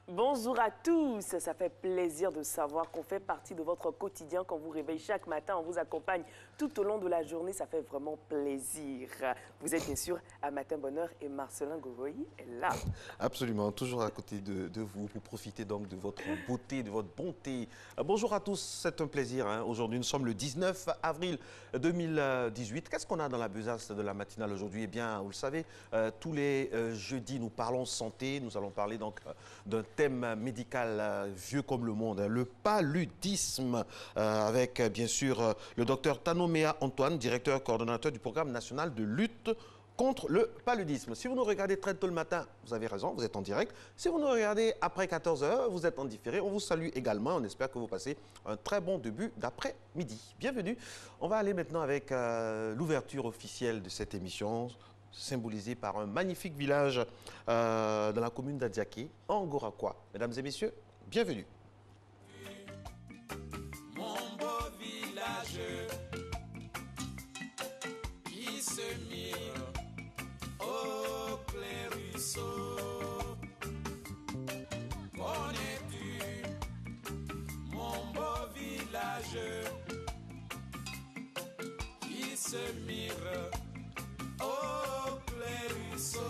Bonjour à tous, ça fait plaisir de savoir qu'on fait partie de votre quotidien quand vous réveillez chaque matin, on vous accompagne tout au long de la journée, ça fait vraiment plaisir. Vous êtes bien sûr à Matin Bonheur et Marcelin Gouroy est là. Absolument, toujours à côté de vous pour profiter donc de votre beauté, de votre bonté. Bonjour à tous, c'est un plaisir. Aujourd'hui, nous sommes le 19 avril 2018. Qu'est-ce qu'on a dans la besace de la matinale aujourd'hui? Eh bien, vous le savez, tous les jeudis, nous parlons santé. Nous allons parler donc d'un thème médical vieux comme le monde, le paludisme, avec bien sûr le docteur Tanomea Antoine, directeur coordonnateur du programme national de lutte contre le paludisme. Si vous nous regardez très tôt le matin, vous avez raison, vous êtes en direct. Si vous nous regardez après 14 h, vous êtes en différé. On vous salue également. On espère que vous passez un très bon début d'après-midi. Bienvenue. On va aller maintenant avec l'ouverture officielle de cette émission, symbolisée par un magnifique village dans la commune d'Adiaké, en Gorakwa. Mesdames et messieurs, bienvenue. Mon beau village qui se mire au clair ruisseau. Connais-tu mon beau village qui se mire au clair ruisseau?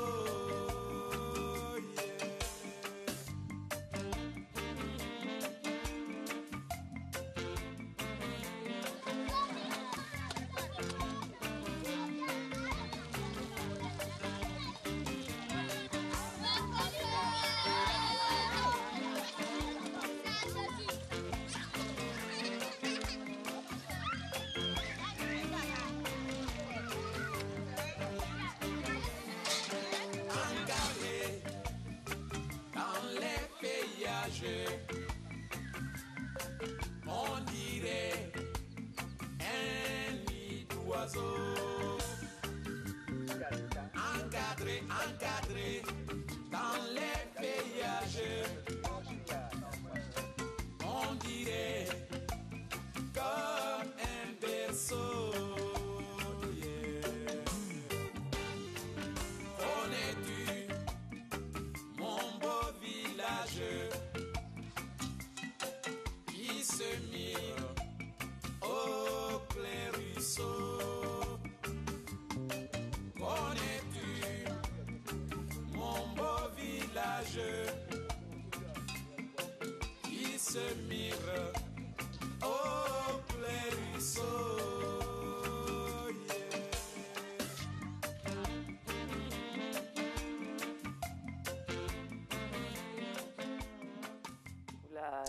On dirait un nid d'oiseau. Encadré, encadré dans les feuillages. On dirait comme un berceau. Connais-tu mon beau village qui se mire au clair ruisseau? Connais-tu mon beau village qui se mire au clair ruisseau?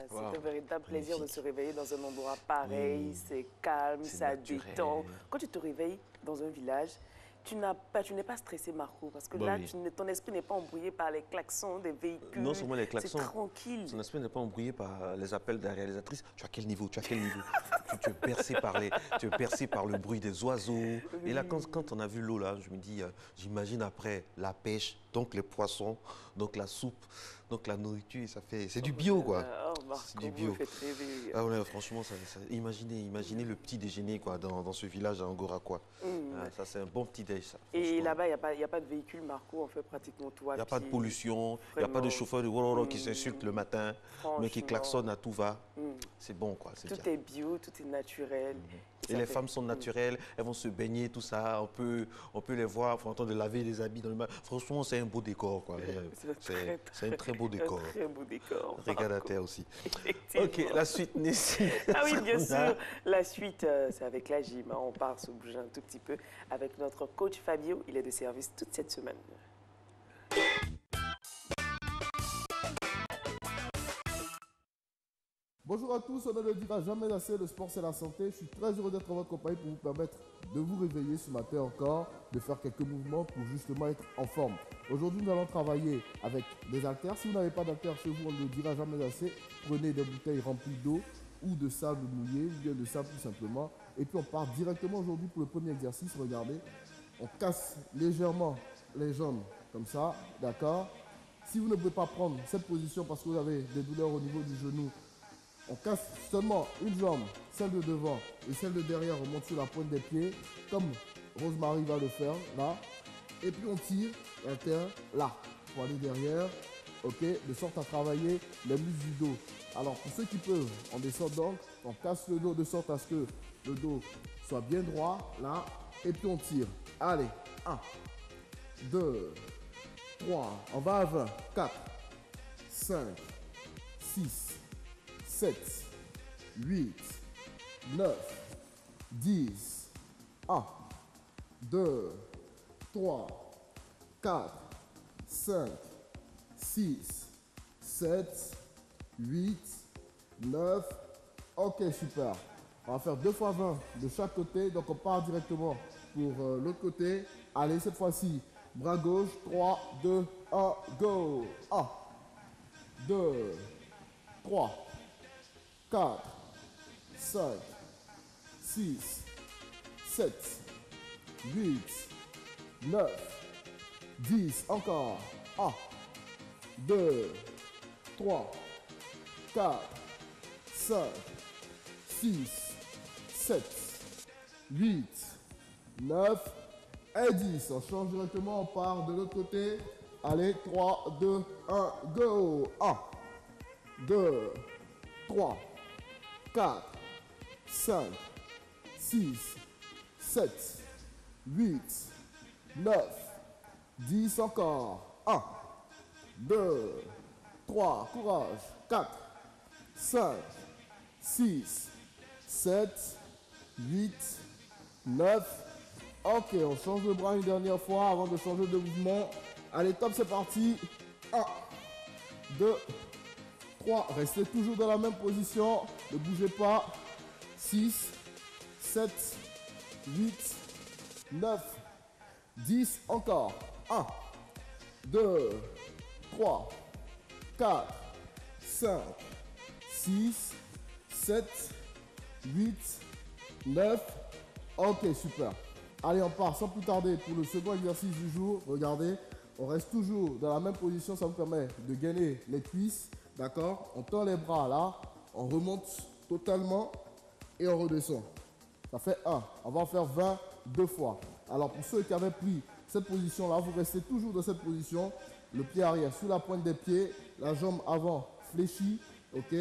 C'est un véritable plaisir de se réveiller dans un endroit pareil, c'est calme, ça détend. Quand tu te réveilles dans un village, tu n'es pas stressé, Marco, parce que là, ton esprit n'est pas embrouillé par les klaxons des véhicules. Non seulement les klaxons, c'est tranquille. Ton esprit n'est pas embrouillé par les appels de la réalisatrice. Tu as quel niveau? Tu as quel niveau? tu es bercé par le bruit des oiseaux. Oui. Et là, quand on a vu l'eau, là, je me dis, j'imagine après la pêche, donc les poissons, donc la soupe, donc la nourriture, c'est du bio, quoi. C'est du bio. Ah ouais, franchement, imaginez le petit déjeuner, quoi, dans ce village à Angora, quoi. Ça, c'est un bon petit déj, ça. Et là-bas, il n'y a pas de véhicule, Marco, on fait pratiquement tout à pied. Il n'y a pas de pollution, il n'y a pas de chauffeur de Wororo qui s'insulte le matin, mais qui klaxonne à tout va. C'est bon, quoi. Tout est bio, tout est naturel. Et les femmes sont naturelles, elles vont se baigner, tout ça. On peut les voir, on entend de laver les habits dans le bain. Franchement, c'est un beau décor, quoi. C'est un très beau décor. Un très beau décor. Regarde la terre aussi. Ok, la suite, Nessie. Ah oui, bien sûr. La suite, c'est avec la gym. On part se bouger un tout petit peu avec notre coach Fabio. Il est de service toute cette semaine. Bonjour à tous, on ne le dira jamais assez, le sport c'est la santé. Je suis très heureux d'être en votre compagnie pour vous permettre de vous réveiller ce matin encore, de faire quelques mouvements pour justement être en forme. Aujourd'hui, nous allons travailler avec des haltères. Si vous n'avez pas d'haltères chez vous, on ne le dira jamais assez. Prenez des bouteilles remplies d'eau ou de sable mouillé, ou bien de sable tout simplement. Et puis on part directement aujourd'hui pour le premier exercice. Regardez, on casse légèrement les jambes comme ça, d'accord. Si vous ne pouvez pas prendre cette position parce que vous avez des douleurs au niveau du genou, on casse seulement une jambe, celle de devant et celle de derrière, on monte sur la pointe des pieds, comme Rosemary va le faire, là. Et puis on tire l'intérieur, là, pour aller derrière, ok, de sorte à travailler les muscles du dos. Alors pour ceux qui peuvent, on descend donc, on casse le dos de sorte à ce que le dos soit bien droit, là, et puis on tire. Allez, 1, 2, 3, on va à 20, 4, 5, 6, 7, 8, 9, 10, 1, 2, 3, 4, 5, 6, 7, 8, 9, ok, super. On va faire 2 fois 20 de chaque côté, donc on part directement pour l'autre côté. Allez, cette fois-ci, bras gauche, 3, 2, 1, go. 1, 2, 3, 4, 5, 6, 7, 8, 9, 10, encore. 1, 2, 3, 4, 5, 6, 7, 8, 9 et 10. On change directement, on part de l'autre côté. Allez, 3, 2, 1, go. 1, 2, 3, 4, 5, 6, 7, 8, 9, 10 encore. 1, 2, 3, courage. 4, 5, 6, 7, 8, 9. Ok, on change le bras une dernière fois avant de changer de mouvement. Allez, top, c'est parti. 1, 2, 3. Restez toujours dans la même position. Ne bougez pas. 6, 7, 8, 9, 10. Encore. 1, 2, 3, 4, 5, 6, 7, 8, 9. Ok, super. Allez, on part sans plus tarder pour le second exercice du jour. Regardez, on reste toujours dans la même position. Ça vous permet de gainer les cuisses. D'accord? On tend les bras là. On remonte totalement et on redescend. Ça fait 1. On va en faire 20 deux fois. Alors, pour ceux qui avaient pris cette position-là, vous restez toujours dans cette position. Le pied arrière sur la pointe des pieds. La jambe avant fléchie. Ok?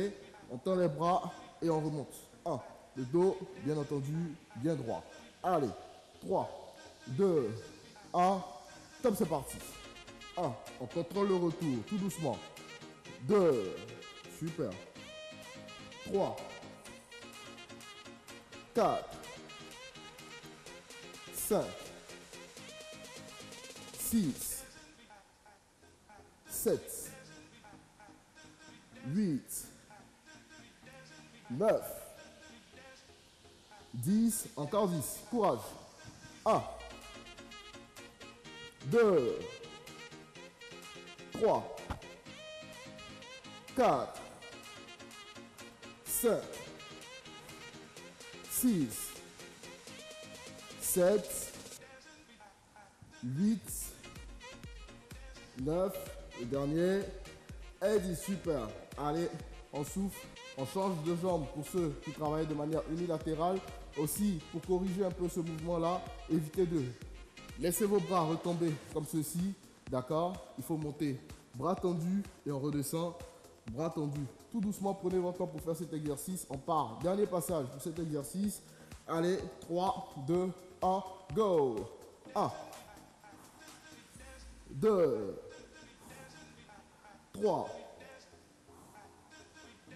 On tend les bras et on remonte. 1. Le dos, bien entendu, bien droit. Allez. 3, 2, 1, top, c'est parti. 1, on contrôle le retour, tout doucement. 2, super. 3, 4, 5, 6, 7, 8, 9, 10, encore 10, courage. 1, 2, 3, 4, 5, 6, 7, 8, 9, le dernier, et 10, super. Allez, on souffle, on change de jambe pour ceux qui travaillent de manière unilatérale. Aussi, pour corriger un peu ce mouvement-là, évitez de laisser vos bras retomber comme ceci, d'accord? Il faut monter bras tendus et on redescend, bras tendus. Tout doucement, prenez votre temps pour faire cet exercice. On part, dernier passage pour cet exercice. Allez, 3, 2, 1, go! 1, 2, 3,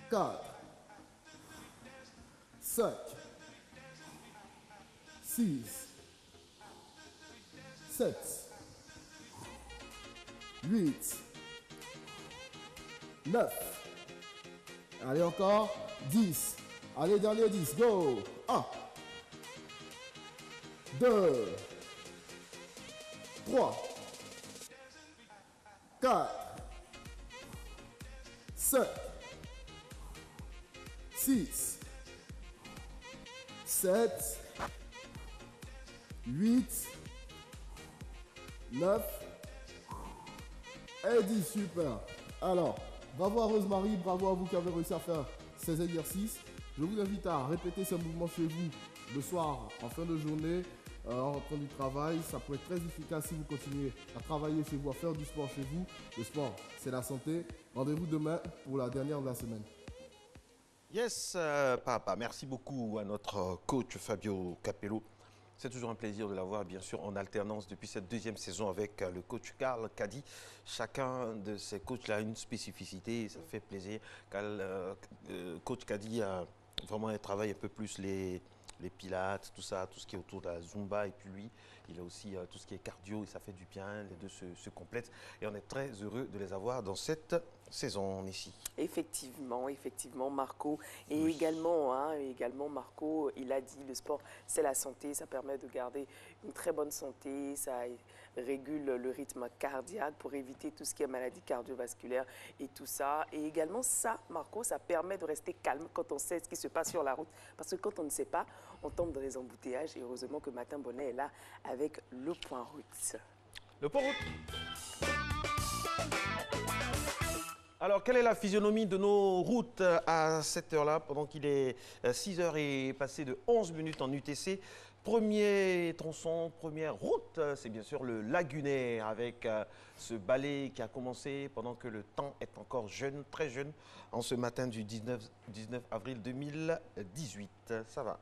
4, 5, 6, 7, 8, 9. Allez, encore 10. Allez, dernier 10. Go. 1, 2, 3, 4, 5, 6, 7, 8, 9, Elle dit super. Alors, bravo à Rosemary, bravo à vous qui avez réussi à faire ces exercices. Je vous invite à répéter ces mouvements chez vous le soir, en fin de journée, en rentrant du travail. Ça peut être très efficace si vous continuez à travailler chez vous, à faire du sport chez vous. Le sport, c'est la santé. Rendez-vous demain pour la dernière de la semaine. Yes, papa, merci beaucoup à notre coach Fabio Capello. C'est toujours un plaisir de l'avoir, bien sûr, en alternance depuis cette deuxième saison avec le coach Karl Kadi. Chacun de ces coachs a une spécificité, ça fait plaisir. Coach Kadi a vraiment travaille un peu plus les pilates, tout ça, tout ce qui est autour de la Zumba. Et puis lui, il a aussi tout ce qui est cardio et ça fait du bien. Les deux se complètent. Et on est très heureux de les avoir dans cette saison ici. Effectivement, effectivement, Marco. Et Oui. également, Marco, il a dit, le sport, c'est la santé. Ça permet de garder une très bonne santé. Ça régule le rythme cardiaque pour éviter tout ce qui est maladie cardiovasculaire et tout ça. Et également, ça, Marco, ça permet de rester calme quand on sait ce qui se passe sur la route. Parce que quand on ne sait pas, on tombe dans les embouteillages. Et heureusement que Martin Bonnet est là avec le point route. Le point route. Alors, quelle est la physionomie de nos routes à cette heure-là, pendant qu'il est 6 heures et passé de 11 minutes en UTC? Premier tronçon, première route, c'est bien sûr le Lagunaire avec ce balai qui a commencé pendant que le temps est encore jeune, très jeune, en ce matin du 19 avril 2018. Ça va?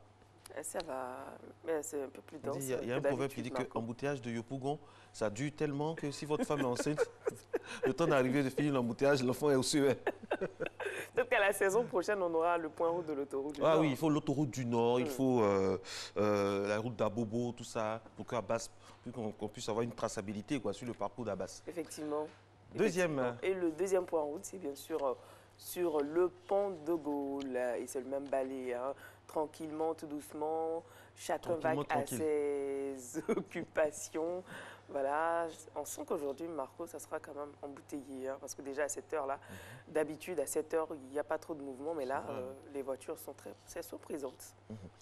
Ça va, mais c'est un peu plus dense. Il y a un proverbe qui dit que l'embouteillage de Yopougon, ça dure tellement que si votre femme est enceinte, le temps d'arriver de finir l'embouteillage, l'enfant est au CE. Peut-être qu'à la saison prochaine, on aura le point route de l'autoroute du Nord. Ah oui, il faut l'autoroute du Nord, il faut la route d'Abobo, tout ça, pour qu'on puisse avoir une traçabilité quoi, sur le parcours d'Abbas. Effectivement. Deuxième. Et le deuxième point route, c'est bien sûr sur le pont de Gaulle. Et c'est le même balai, hein. Tranquillement, tout doucement, chacun va à ses occupations. Voilà, on sent qu'aujourd'hui, Marco, ça sera quand même embouteillé, hein, parce que déjà à cette heure-là, d'habitude, à cette heure, il n'y a pas trop de mouvement, mais là, les voitures sont elles sont présentes.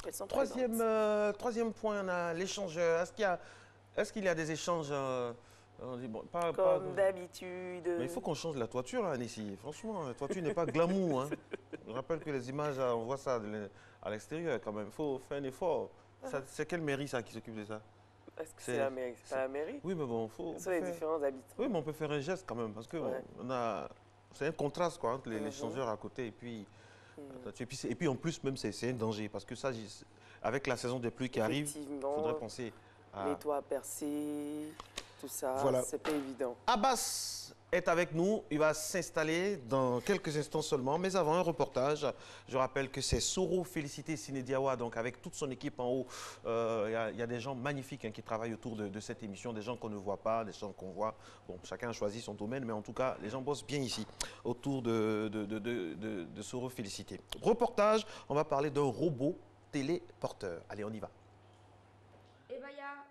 Elles sont Troisième point, on a l'échangeur. Est-ce qu'il y a des échanges comme d'habitude. Mais il faut qu'on change la toiture, hein, ici. Franchement, la toiture n'est pas glamour. Hein. Je rappelle que les images, on voit ça à l'extérieur quand même. Il faut faire un effort. C'est quelle mairie ça qui s'occupe de ça? Est-ce que c'est la mairie? C'est pas la mairie? Oui, mais bon, il faut. Ce sont les différents habitants. Oui, mais on peut faire un geste quand même. Parce que c'est un contraste quoi, entre les changeurs à côté et puis. Et puis en plus, même, c'est un danger. Parce que ça, avec la saison des pluies qui arrive, il faudrait penser à. Les toits percés, tout ça, voilà. C'est pas évident. Abbas est avec nous, il va s'installer dans quelques instants seulement, mais avant un reportage, je rappelle que c'est Soro Félicité Sinediawa, donc avec toute son équipe en haut, il y a des gens magnifiques qui travaillent autour de cette émission, des gens qu'on ne voit pas, des gens qu'on voit, bon, chacun a choisi son domaine, mais en tout cas, les gens bossent bien ici, autour de Soro Félicité. Reportage, on va parler d'un robot téléporteur. Allez, on y va. Eh ben, il y a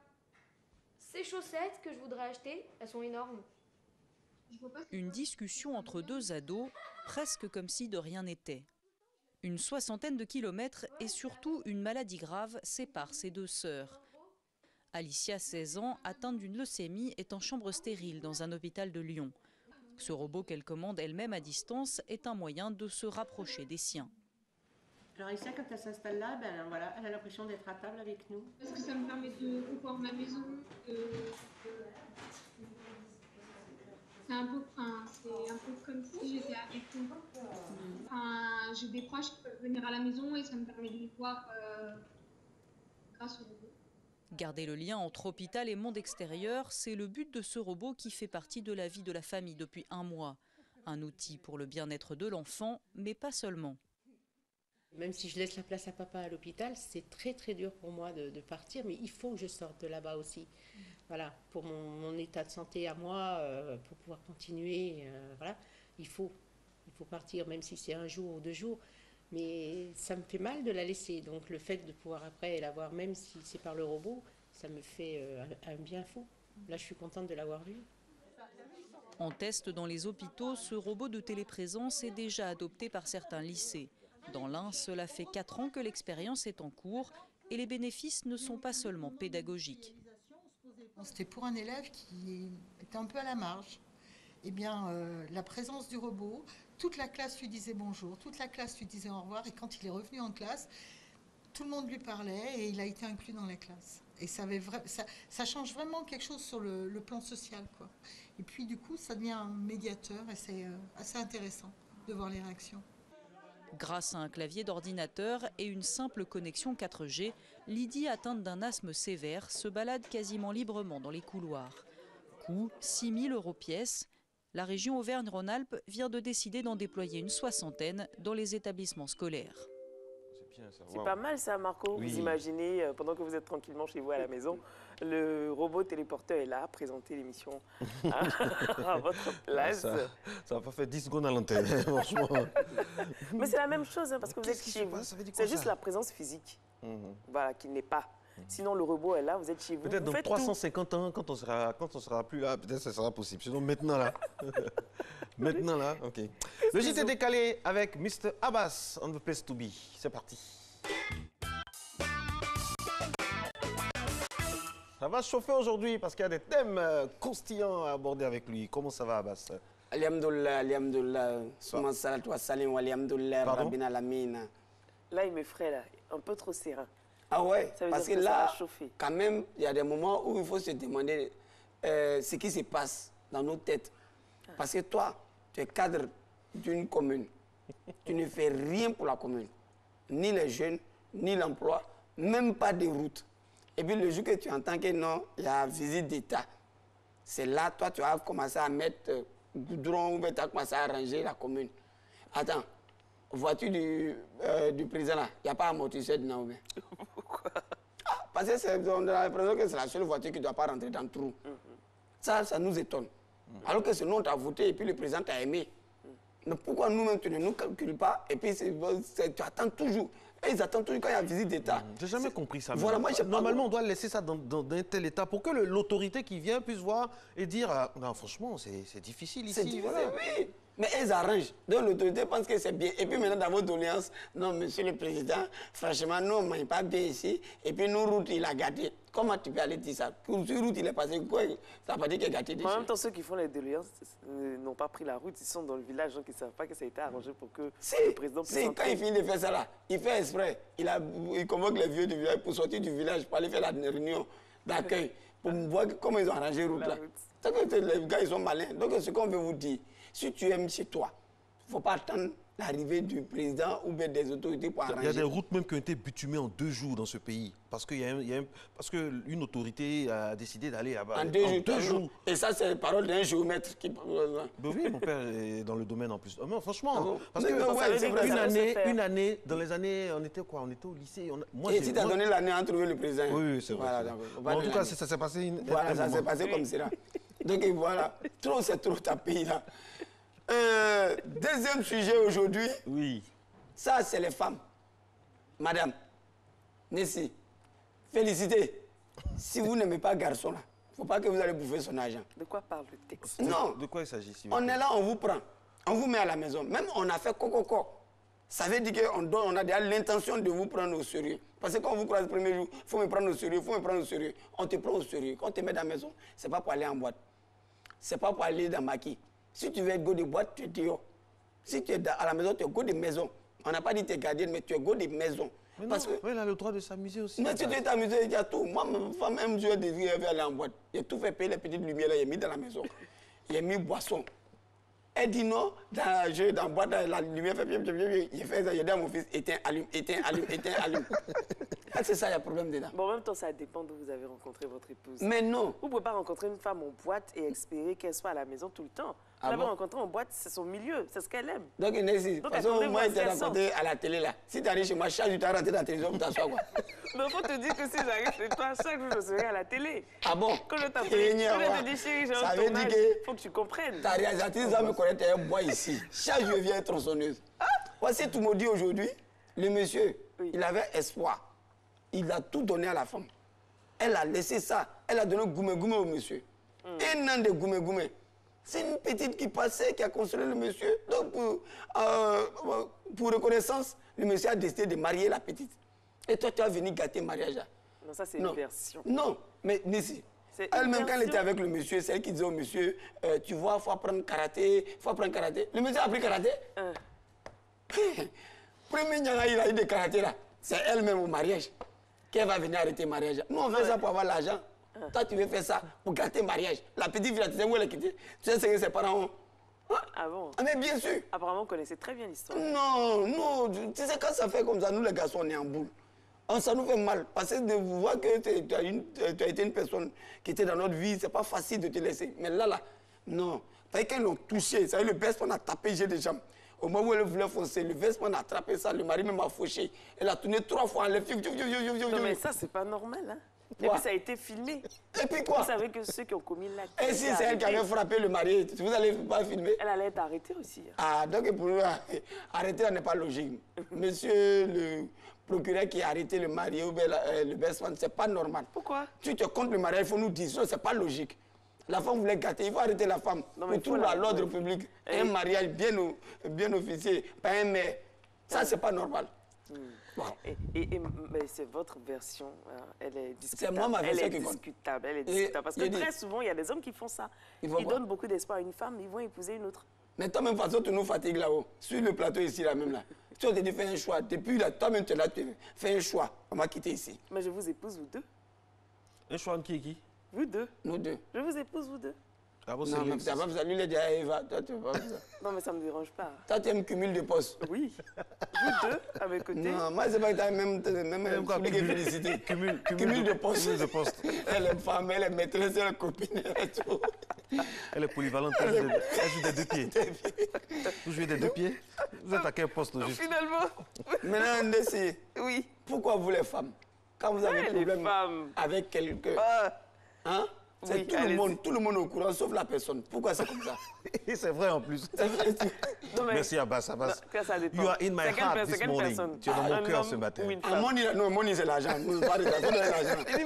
ces chaussettes que je voudrais acheter, elles sont énormes. Une discussion entre deux ados, presque comme si de rien n'était. Une soixantaine de kilomètres et surtout une maladie grave séparent ces deux sœurs. Alicia, 16 ans, atteinte d'une leucémie, est en chambre stérile dans un hôpital de Lyon. Ce robot qu'elle commande elle-même à distance est un moyen de se rapprocher des siens. Alors Alicia, quand elle s'installe là, voilà, elle a l'impression d'être à table avec nous. Parce que ça me permet de voir ma maison. C'est un peu comme si j'étais avec eux. J'ai des proches qui peuvent venir à la maison et ça me permet de les voir grâce au robot. Garder le lien entre hôpital et monde extérieur, c'est le but de ce robot qui fait partie de la vie de la famille depuis un mois. Un outil pour le bien-être de l'enfant, mais pas seulement. Même si je laisse la place à papa à l'hôpital, c'est très très dur pour moi de partir, mais il faut que je sorte de là-bas aussi. Voilà, pour mon état de santé à moi, pour pouvoir continuer, voilà, il faut partir, même si c'est un jour ou 2 jours. Mais ça me fait mal de la laisser, donc le fait de pouvoir après l'avoir, même si c'est par le robot, ça me fait un bien fou. Là, je suis contente de l'avoir vu. En test dans les hôpitaux, ce robot de téléprésence est déjà adopté par certains lycées. Dans l'Ain, cela fait 4 ans que l'expérience est en cours et les bénéfices ne sont pas seulement pédagogiques. C'était pour un élève qui était un peu à la marge eh bien, la présence du robot, toute la classe lui disait bonjour, toute la classe lui disait au revoir, et quand il est revenu en classe, tout le monde lui parlait et il a été inclus dans la classe. Et ça change vraiment quelque chose sur le plan social, quoi. Et puis du coup, ça devient un médiateur et c'est assez intéressant de voir les réactions. Grâce à un clavier d'ordinateur et une simple connexion 4G, Lydie, atteinte d'un asthme sévère, se balade quasiment librement dans les couloirs. Coût 6 000 € pièce. La région Auvergne-Rhône-Alpes vient de décider d'en déployer une 60aine dans les établissements scolaires. C'est pas mal ça, Marco. Oui. Vous imaginez, pendant que vous êtes tranquillement chez vous à la maison, le robot téléporteur est là, présenter l'émission à votre place. Ça va pas faire 10 secondes à l'antenne, franchement. Mais c'est la même chose, hein, parce que vous êtes chez vous. C'est juste la présence physique, voilà, qui n'est pas. Sinon, le robot est là, vous êtes chez vous. Peut-être vous dans faites 350 ans, quand on sera plus là, peut-être ça sera possible. Sinon, maintenant là. Maintenant là, ok. Le JT décalé avec Mr. Abbas, on the place to be. C'est parti. Ça va chauffer aujourd'hui parce qu'il y a des thèmes croustillants à aborder avec lui. Comment ça va, Abbas? Alhamdulillah, alhamdulillah. Suma salatu wa salim wa alhamdulillah, rabbil alamin. Là, il m'effraie, là, un peu trop serein. Ah ouais, Ça veut parce dire que ça va là, chauffer. quand même, il y a des moments où il faut se demander ce qui se passe dans nos têtes. Parce que toi, tu es cadre d'une commune. Tu ne fais rien pour la commune. Ni les jeunes, ni l'emploi, même pas de route. Et puis le jour que tu entends que non, il y a visite d'État, c'est là, toi, tu vas commencer à mettre goudron ou tu as commencé à arranger la commune. Attends, voiture du président là, il n'y a pas amortisseur dedans ou bien? Pourquoi? Parce que on a l'impression que c'est la seule voiture qui ne doit pas rentrer dans le trou. Ça nous étonne. Alors que ce nom t'a voté et puis le président t'a aimé. Mais pourquoi nous-mêmes, tu ne nous calcules pas et puis tu attends toujours. Et ils attendent toujours quand il y a visite d'État. J'ai jamais compris ça. Voilà, moi, normalement, on doit laisser ça dans un tel état pour que l'autorité qui vient puisse voir et dire non, franchement, c'est difficile ici. C'est difficile, voilà. oui. Mais ils arrangent. Donc l'autorité pense que c'est bien. Et puis maintenant, dans votre doléance, non, monsieur le président, franchement, nous, on ne mange pas bien ici. Et puis nos routes, il a gâté. Comment tu peux aller dire ça? Pour sur route, il est passé quoi? Ça ne veut pas dire qu'il a gâté des En choses. même temps, ceux qui font les doléances n'ont pas pris la route. Ils sont dans le village, donc ils ne savent pas que ça a été arrangé pour que le président puisse Si, entrer. quand il finit de faire ça là, il fait exprès. Il convoque les vieux du village pour sortir du village, pour aller faire la réunion d'accueil, pour voir comment ils ont arrangé la route là. Les gars, ils sont malins. Donc, ce qu'on veut vous dire, si tu aimes chez toi, il ne faut pas attendre l'arrivée du président ou bien des autorités pour arranger. Il y a des routes même qui ont été bitumées en 2 jours dans ce pays. Parce qu'une autorité a décidé d'aller là-bas. En 2 jours. Et ça, c'est les paroles d'un géomètre qui... Ben oui, mon père est dans le domaine en plus. Non, franchement, Ah bon? parce Mais que non, ouais, c'est vrai, ça peut se faire. une année, dans les années, on était quoi? On était au lycée. Et si tu as donné l'année à trouver le président? Oui, c'est vrai. Voilà, Bon, en tout cas, ça s'est passé Voilà, un ça moment. s'est passé comme cela. Donc voilà, trop c'est trop ta pays là. Deuxième sujet aujourd'hui. Oui. Ça, c'est les femmes. Madame, Nessie, félicitez. Si vous n'aimez pas garçon là, il ne faut pas que vous allez bouffer son argent. De quoi parle le texte? Non. De quoi il s'agit ici? On est là, on vous prend. On vous met à la maison. Même on a fait coco. Ça veut dire qu'on a déjà l'intention de vous prendre au sérieux. Parce que quand on vous croise le premier jour, il faut me prendre au sérieux, il faut me prendre au sérieux. On te prend au sérieux. Quand on te met dans la maison, ce n'est pas pour aller en boîte. Ce n'est pas pour aller dans maquis. Si tu veux être go de boîte, tu es dehors. Si tu es à la maison, tu es go de maison. On n'a pas dit que tu es gardien, mais tu es go de maison. Mais Parce non, que... elle a le droit de s'amuser aussi. Mais si tu veux t'amuser, il y a tout. Moi, ma femme aime jouer des vieux, elle veut aller en boîte. J'ai tout fait payer les petites lumières, là, il a mis dans la maison. Il a mis boisson. Elle dit non, dans la boîte, la lumière fait bien. Il fait ça, il dit à mon fils, éteins, allume. C'est ça, il y a problème dedans. Bon, en même temps, ça dépend d'où vous avez rencontré votre épouse. Mais non. Vous ne pouvez pas rencontrer une femme en boîte et espérer qu'elle soit à la maison tout le temps. Vous l'avez rencontrée en boîte, c'est son milieu, c'est ce qu'elle aime. Donc, Nessie, de toute façon, moi, je t'ai rencontré à la télé là. Si tu arrives chez moi, chaque jour, tu as rentré dans la télévision pour t'asseoir quoi. Mais il faut te dire que si j'arrive chez toi, chaque jour, je serai à la télé. Ah bon? Quand je t'appelle, je te dis, chérie, j'ai un tournage, il faut que tu comprennes. Ta réalisatrice va me connaître, elle boit ici. Chaque jour, elle vient tronçonneuse. Voici tout me dit aujourd'hui, le monsieur, il avait espoir. Il a tout donné à la femme. Elle a laissé ça. Elle a donné goumé au monsieur. Un an de goumé. C'est une petite qui passait, qui a consolé le monsieur. Donc, pour reconnaissance, le monsieur a décidé de marier la petite. Et toi, tu as venu gâter le mariage là. Non, ça, c'est une version. Non, mais Nessie, Elle-même, quand elle était avec le monsieur, c'est elle qui disait au monsieur, tu vois, il faut apprendre karaté, il faut apprendre karaté. Le monsieur a appris karaté. Premier nyanga, il a eu de karaté là. C'est elle-même au mariage qu'elle va venir arrêter le mariage. Nous, on fait ça pour avoir l'argent. Toi, tu veux faire ça pour gâter le mariage. La petite fille, tu sais où elle est quittée. Tu sais ce que ses parents ont. Ah bon? Mais bien sûr. Apparemment, vous connaissez très bien l'histoire. Non, non. Tu sais, quand ça fait comme ça, nous les garçons, on est en boule. Ça nous fait mal. Parce que de voir que tu as été une personne qui était dans notre vie, c'est pas facile de te laisser. Mais là, non. Parce qu'ils l'ont touché. Ça veut dire, le veste, on a tapé, j'ai des jambes. Au moment où elle voulait foncer, le veste, on a attrapé ça. Le mari même a fauché. Elle a tourné 3 fois en l'air. Non, mais ça, c'est pas normal, hein. Et puis ça a été filmé. Et puis quoi? Vous savez que ceux qui ont commis l'acte. Et si c'est elle qui avait frappé le mari, vous n'allez pas filmer? Elle allait être arrêtée aussi. Ah, donc pour nous, arrêter n'est pas logique. Monsieur le procureur qui a arrêté le mari ou le best friend, c'est pas normal. Pourquoi? Tu te comptes le mariage, il faut nous dire, c'est pas logique. La femme voulait gâter, il faut arrêter la femme. Non, pour tout l'ordre public. Un mariage bien officiel, pas un maire. Ça, c'est pas normal. Bon. Mais c'est votre version, elle est discutable. C'est moi ma version elle est discutable, elle est discutable. Parce que très souvent, il y a des hommes qui font ça. Ils donnent beaucoup d'espoir à une femme, ils vont épouser une autre. Mais toi-même, façon, tu nous fatigues là-haut. Sur le plateau ici, là même là. Tu as dit, fais un choix. Depuis là, toi-même, tu es là, tu fais un choix. On m'a quitté ici. Mais je vous épouse, vous deux. Un choix entre qui? Vous deux. Nous deux. Je vous épouse, vous deux. Ah bon, non, mais tu n'as pas besoin. Lui, il est déjà Eva. Toi, tu vois ça. Non, mais ça ne me dérange pas. Toi, tu aimes cumul de postes. Oui. Vous deux, à mes côtés. Non, moi, c'est pas que tu as même félicité. Cumul de postes. Cumul de postes. Elle est femme, elle est maîtresse, elle est copine, elle est tout. Elle est polyvalente, elle joue des 2 pieds. Vous jouez des 2 pieds? Vous êtes à quel poste juste? Finalement. Maintenant, Ndessi. Oui. Pourquoi vous les femmes, quand vous avez un problème avec quelqu'un, hein? C'est oui, tout le monde au courant, sauf la personne. Pourquoi c'est comme ça? Et c'est vrai en plus. Non, mais merci Abbas. Abbas. Ça dépend. You are in my heart this morning. Tu es dans mon cœur ce matin. Non, money c'est l'argent.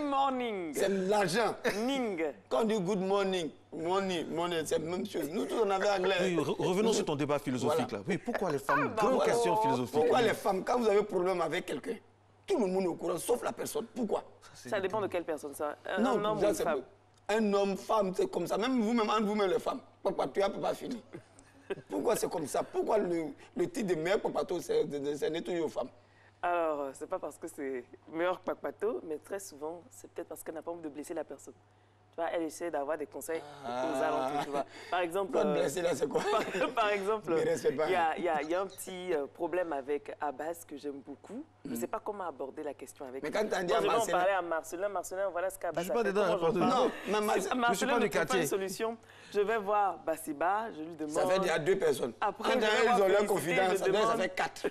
Morning. C'est l'argent. Ning. Quand on dit good morning, money, c'est la même chose. Nous tous on avait anglais. Oui, revenons sur ton débat philosophique là. Oui, pourquoi les femmes? Grande question philosophique. Pourquoi les femmes, quand vous avez problème avec quelqu'un, tout le monde est au courant, sauf la personne? Pourquoi? Ça dépend de quelle personne ça. Un homme ou une femme? Un homme, femme, c'est comme ça. Même vous-même, entre vous-même les femmes, Papato ne peut pas finir. Pourquoi c'est comme ça? Pourquoi le titre de meilleur Papato, c'est nettoyer aux femmes? Alors, c'est pas parce que c'est meilleur Papato, mais très souvent, c'est peut-être parce qu'elle n'a pas envie de blesser la personne. Tu vois, elle essaie d'avoir des conseils aux alentours, tu vois. Par exemple, blesser là, c'est quoi? Par exemple, il y a un petit problème avec Abbas que j'aime beaucoup. Je ne sais pas comment aborder la question avec lui. Mais quand tu as dit à Marcelin... Je vais en parler à Marcelin. Marcelin, voilà ce qu'Abbas a fait. Je ne suis pas dedans. Non, mais Marcelin ne trouve pas une solution. Je vais voir Bassiba, je lui demande... Ça fait déjà 2 personnes. Après, ils ont leur confidence, ça fait 4.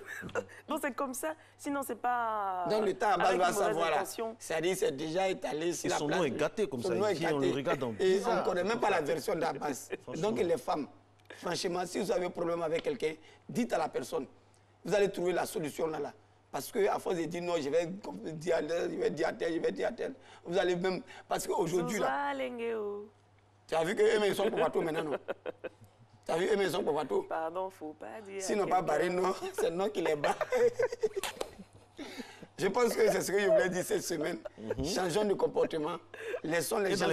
Donc c'est comme ça. Sinon, c'est pas... Donc le temps, Abbas va savoir là. C'est-à-dire, c'est déjà étalé sur la place. Son nom est gâté comme ça. On le regarde en et on ne connaît même pas la version d'Abbas. Donc les femmes, franchement, si vous avez un problème avec quelqu'un, dites à la personne. Vous allez trouver la solution là. Parce qu'à force de dire non, je vais dire à tel, vous allez même... Parce qu'aujourd'hui là... Tu as vu qu'eux, ils sont pour bateau maintenant, non? Tu as vu, eux, ils sont pour bateau? Pardon, faut pas dire... S'ils n'ont pas barré, non, c'est non qui les bat. Je pense que c'est ce que je voulais dire cette semaine. Changeons de comportement. Laissons les gens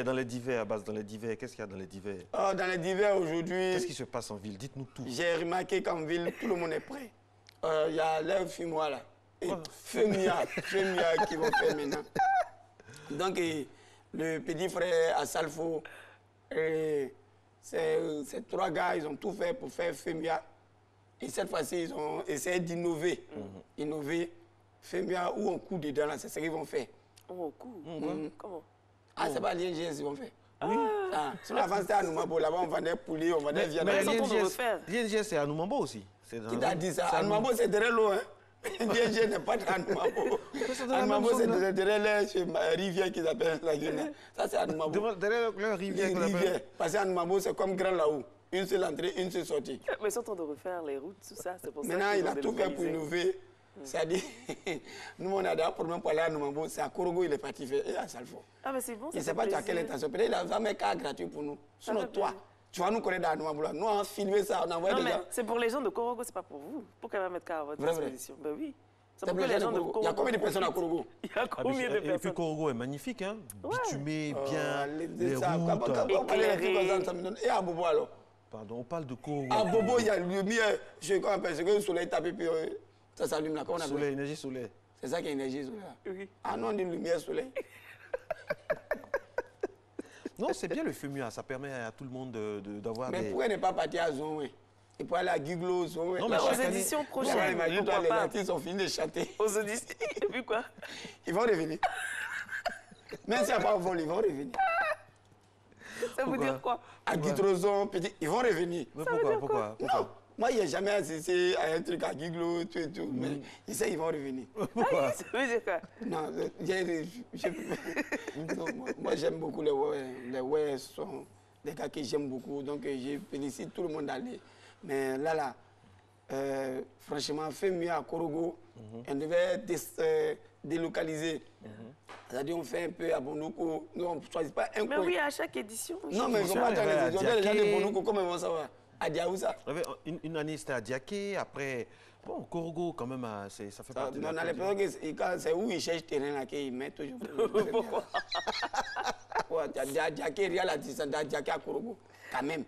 dans les divers, Abbas, dans les divers, qu'est-ce qu'il y a dans les divers? Dans les divers aujourd'hui... Qu'est-ce qui se passe en ville? Dites-nous tout. J'ai remarqué qu'en ville, tout le monde est prêt. Il y a leurs fumoirs là. Et Femia qui vont faire maintenant. Donc, le petit frère à Salfo, ces 3 gars, ils ont tout fait pour faire Femia. Et cette fois-ci, ils ont essayé d'innover. Innover. Femia où on coud dedans, là, c'est ce qu'ils vont faire. On coud Comment? Ah, c'est pas l'ING, ils vont faire. Oui. Sur l'avant, c'était à Noumambo. Là-bas, on vendait poulet, on vendait viande. Mais l'ING, c'est à Noumambo aussi. Qui t'a dit ça? À Noumambo, c'est derrière l'eau. L'ING n'est pas à Noumambo. À Noumambo, c'est derrière la rivière qu'ils appellent la Guinée. Ça, c'est à Noumambo. Derrière la rivière qu'ils appellent. Parce qu'à Noumambo, c'est comme Grand là-haut. Une seule entrée, une seule sortie. Mais ils sont en train de refaire les routes, tout ça. C'est pour ça. Maintenant, il a tout fait pour innover. C'est-à-dire, nous, on a des problèmes pour aller à Noumambo. C'est à Korogo, il est parti faire, et à Salfo. Ah, mais c'est bon, je ne sais pas à quelle intention. Peut-être qu'il a jamais un cas gratuit pour nous. Sinon, toi, tu vas nous connaître à Noumambo. Nous, on a filmé ça, on a envoyé des gens. C'est pour les gens de Korogo, c'est pas pour vous. Pourquoi elle va mettre cas à votre disposition? Ben oui. C'est pour que les gens de Korogo. Il y a combien de personnes à Korogo? Il y a combien de Et puis personnes? Korogo est magnifique, hein? Bitumé, bien, les routes. Et à Bobo alors? Pardon, on parle de Korogo. À Bobo, il y a le lumière. Je sais pas, c'est que le soleil tape et puis ça s'allume là. Comment on appelle? Soleil, énergie solaire. C'est ça qui est énergie solaire. Oui. Ah non, on dit lumière soleil. Non, c'est bien le FEMUA, ça permet à tout le monde d'avoir Mais des... pourquoi ne pas partir à Zonwe? Et pour aller à Giglo, Zonwe. Non, mais Aux éditions prochaines. Imagine-toi, les artistes ont fini de chanter. Aux éditions. Et puis quoi? Ils vont revenir. Même s'il n'y a pas de vol, ils vont revenir. Ça veut dire quoi? À Guitrozon, petit, ils vont revenir. Mais pourquoi? Non, moi, il n'y a jamais assisté à un truc à Giglo, tout et tout. Mais ils savent qu'ils vont revenir. Pourquoi? Ça veut dire quoi? Non, moi j'aime beaucoup les ouais. Les ouais sont des gars que j'aime beaucoup. Donc je félicite tout le monde d'aller. Mais là, franchement, fait mieux à Korogo. On devait délocaliser. C'est-à-dire on fait un peu à Bonouko. Nous, on ne choisit pas un Mais coin. oui, à chaque édition. Non, mais ils ne vont pas dans les éditions. Les gens de Bonouko, comment ils vont savoir? À Diaoussa. Une année, c'était à Diaké. Après, bon, Korogo, quand même, ça fait partie de la on a l'impression que c'est où ils cherchent terrain là qu'ils mettent toujours. Pourquoi? Diaké, Rial à distance, Diaké à Korogo. Quand même.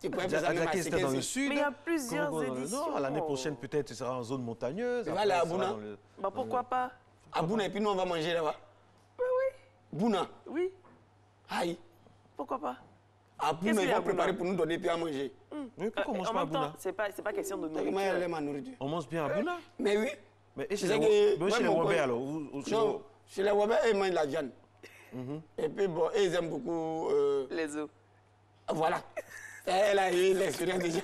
Tu pourrais faire ça même à Diaké, c'était dans le sud. Mais il y a plusieurs Korogo, éditions. Non, l'année prochaine, peut-être, tu seras en zone montagneuse. Tu vas aller à Bouna? Bah pourquoi pas? À Bouna, et puis nous, on va manger là-bas. Oui, oui. Bouna? Oui. Aïe. Pourquoi pas? À Bouna, ils vont préparer pour nous donner puis à manger. Mais pourquoi on mange pas à Bouna? C'est pas question de Comment nourriture. elle est ma nourriture? On mange bien à Bouna? Mais oui. Mais et C'est chez que les moi, Wabé, mon alors? Non, chez les Wabé, ils mangent la viande. Et puis bon, ils aiment beaucoup... Les os. Voilà. Elle a eu l'expérience déjà.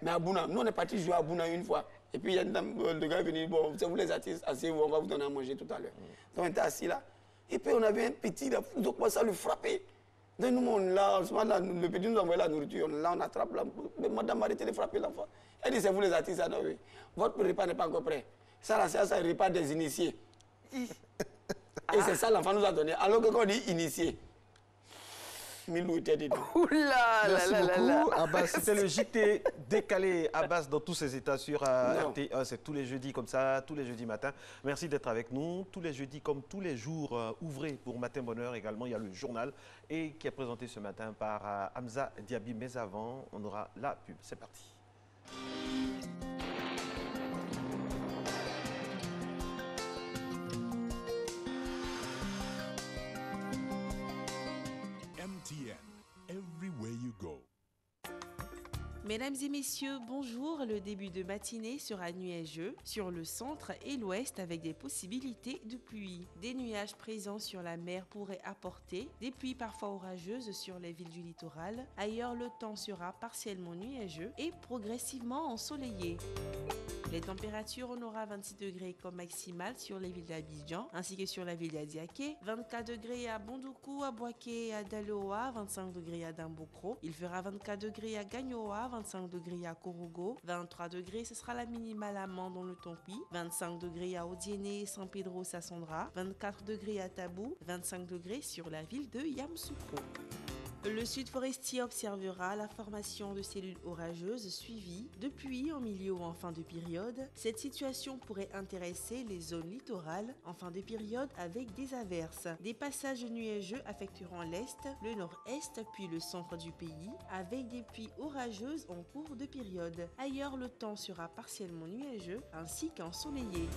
Mais à Bouna, nous on est parti jouer à Bouna une fois. Et puis il y a une dame, le gars est venu, bon, c'est vous les artistes, asseyez-vous, on va vous donner à manger tout à l'heure. Donc on était assis là. Et puis on avait un petit, là, donc on commençait à le frapper. Donc nous, on l'a, le petit nous a envoyé la nourriture, là on attrape là. Mais madame a arrêté de frapper l'enfant. Elle dit, c'est vous les artistes, ah non, oui. Votre repas n'est pas encore prêt. Ça là, c'est un repas des initiés. Et c'est ça l'enfant nous a donné. Alors que quand on dit initié, Milou était dedans. Oula, Merci beaucoup, là. Abbas. C'était le JT décalé, Abbas, dans tous ses états sur RT1. C'est tous les jeudis comme ça, tous les jeudis matin. Merci d'être avec nous. Tous les jeudis, comme tous les jours, ouvrez pour Matin Bonheur également. Il y a le journal et qui est présenté ce matin par Hamza Diaby. Mais avant, on aura la pub. C'est parti. MTN, everywhere you go. Mesdames et messieurs, bonjour. Le début de matinée sera nuageux sur le centre et l'ouest avec des possibilités de pluie. Des nuages présents sur la mer pourraient apporter des pluies parfois orageuses sur les villes du littoral. Ailleurs, le temps sera partiellement nuageux et progressivement ensoleillé. Les températures, on aura 26 degrés comme maximale sur les villes d'Abidjan ainsi que sur la ville d'Adiaké, 24 degrés à Bondoukou, à Boaké et à Daloa, 25 degrés à Dambokro. Il fera 24 degrés à Gagnoa, 25 degrés à Korogo, 23 degrés, ce sera la minimale à Mans dans le Tompi, 25 degrés à Odiéné et San Pedro Sassandra, 24 degrés à Tabou, 25 degrés sur la ville de Yamoussoukro. Le sud forestier observera la formation de cellules orageuses suivies de pluies en milieu ou en fin de période. Cette situation pourrait intéresser les zones littorales en fin de période avec des averses. Des passages nuageux affecteront l'est, le nord-est puis le centre du pays avec des pluies orageuses en cours de période. Ailleurs, le temps sera partiellement nuageux ainsi qu'ensoleillé.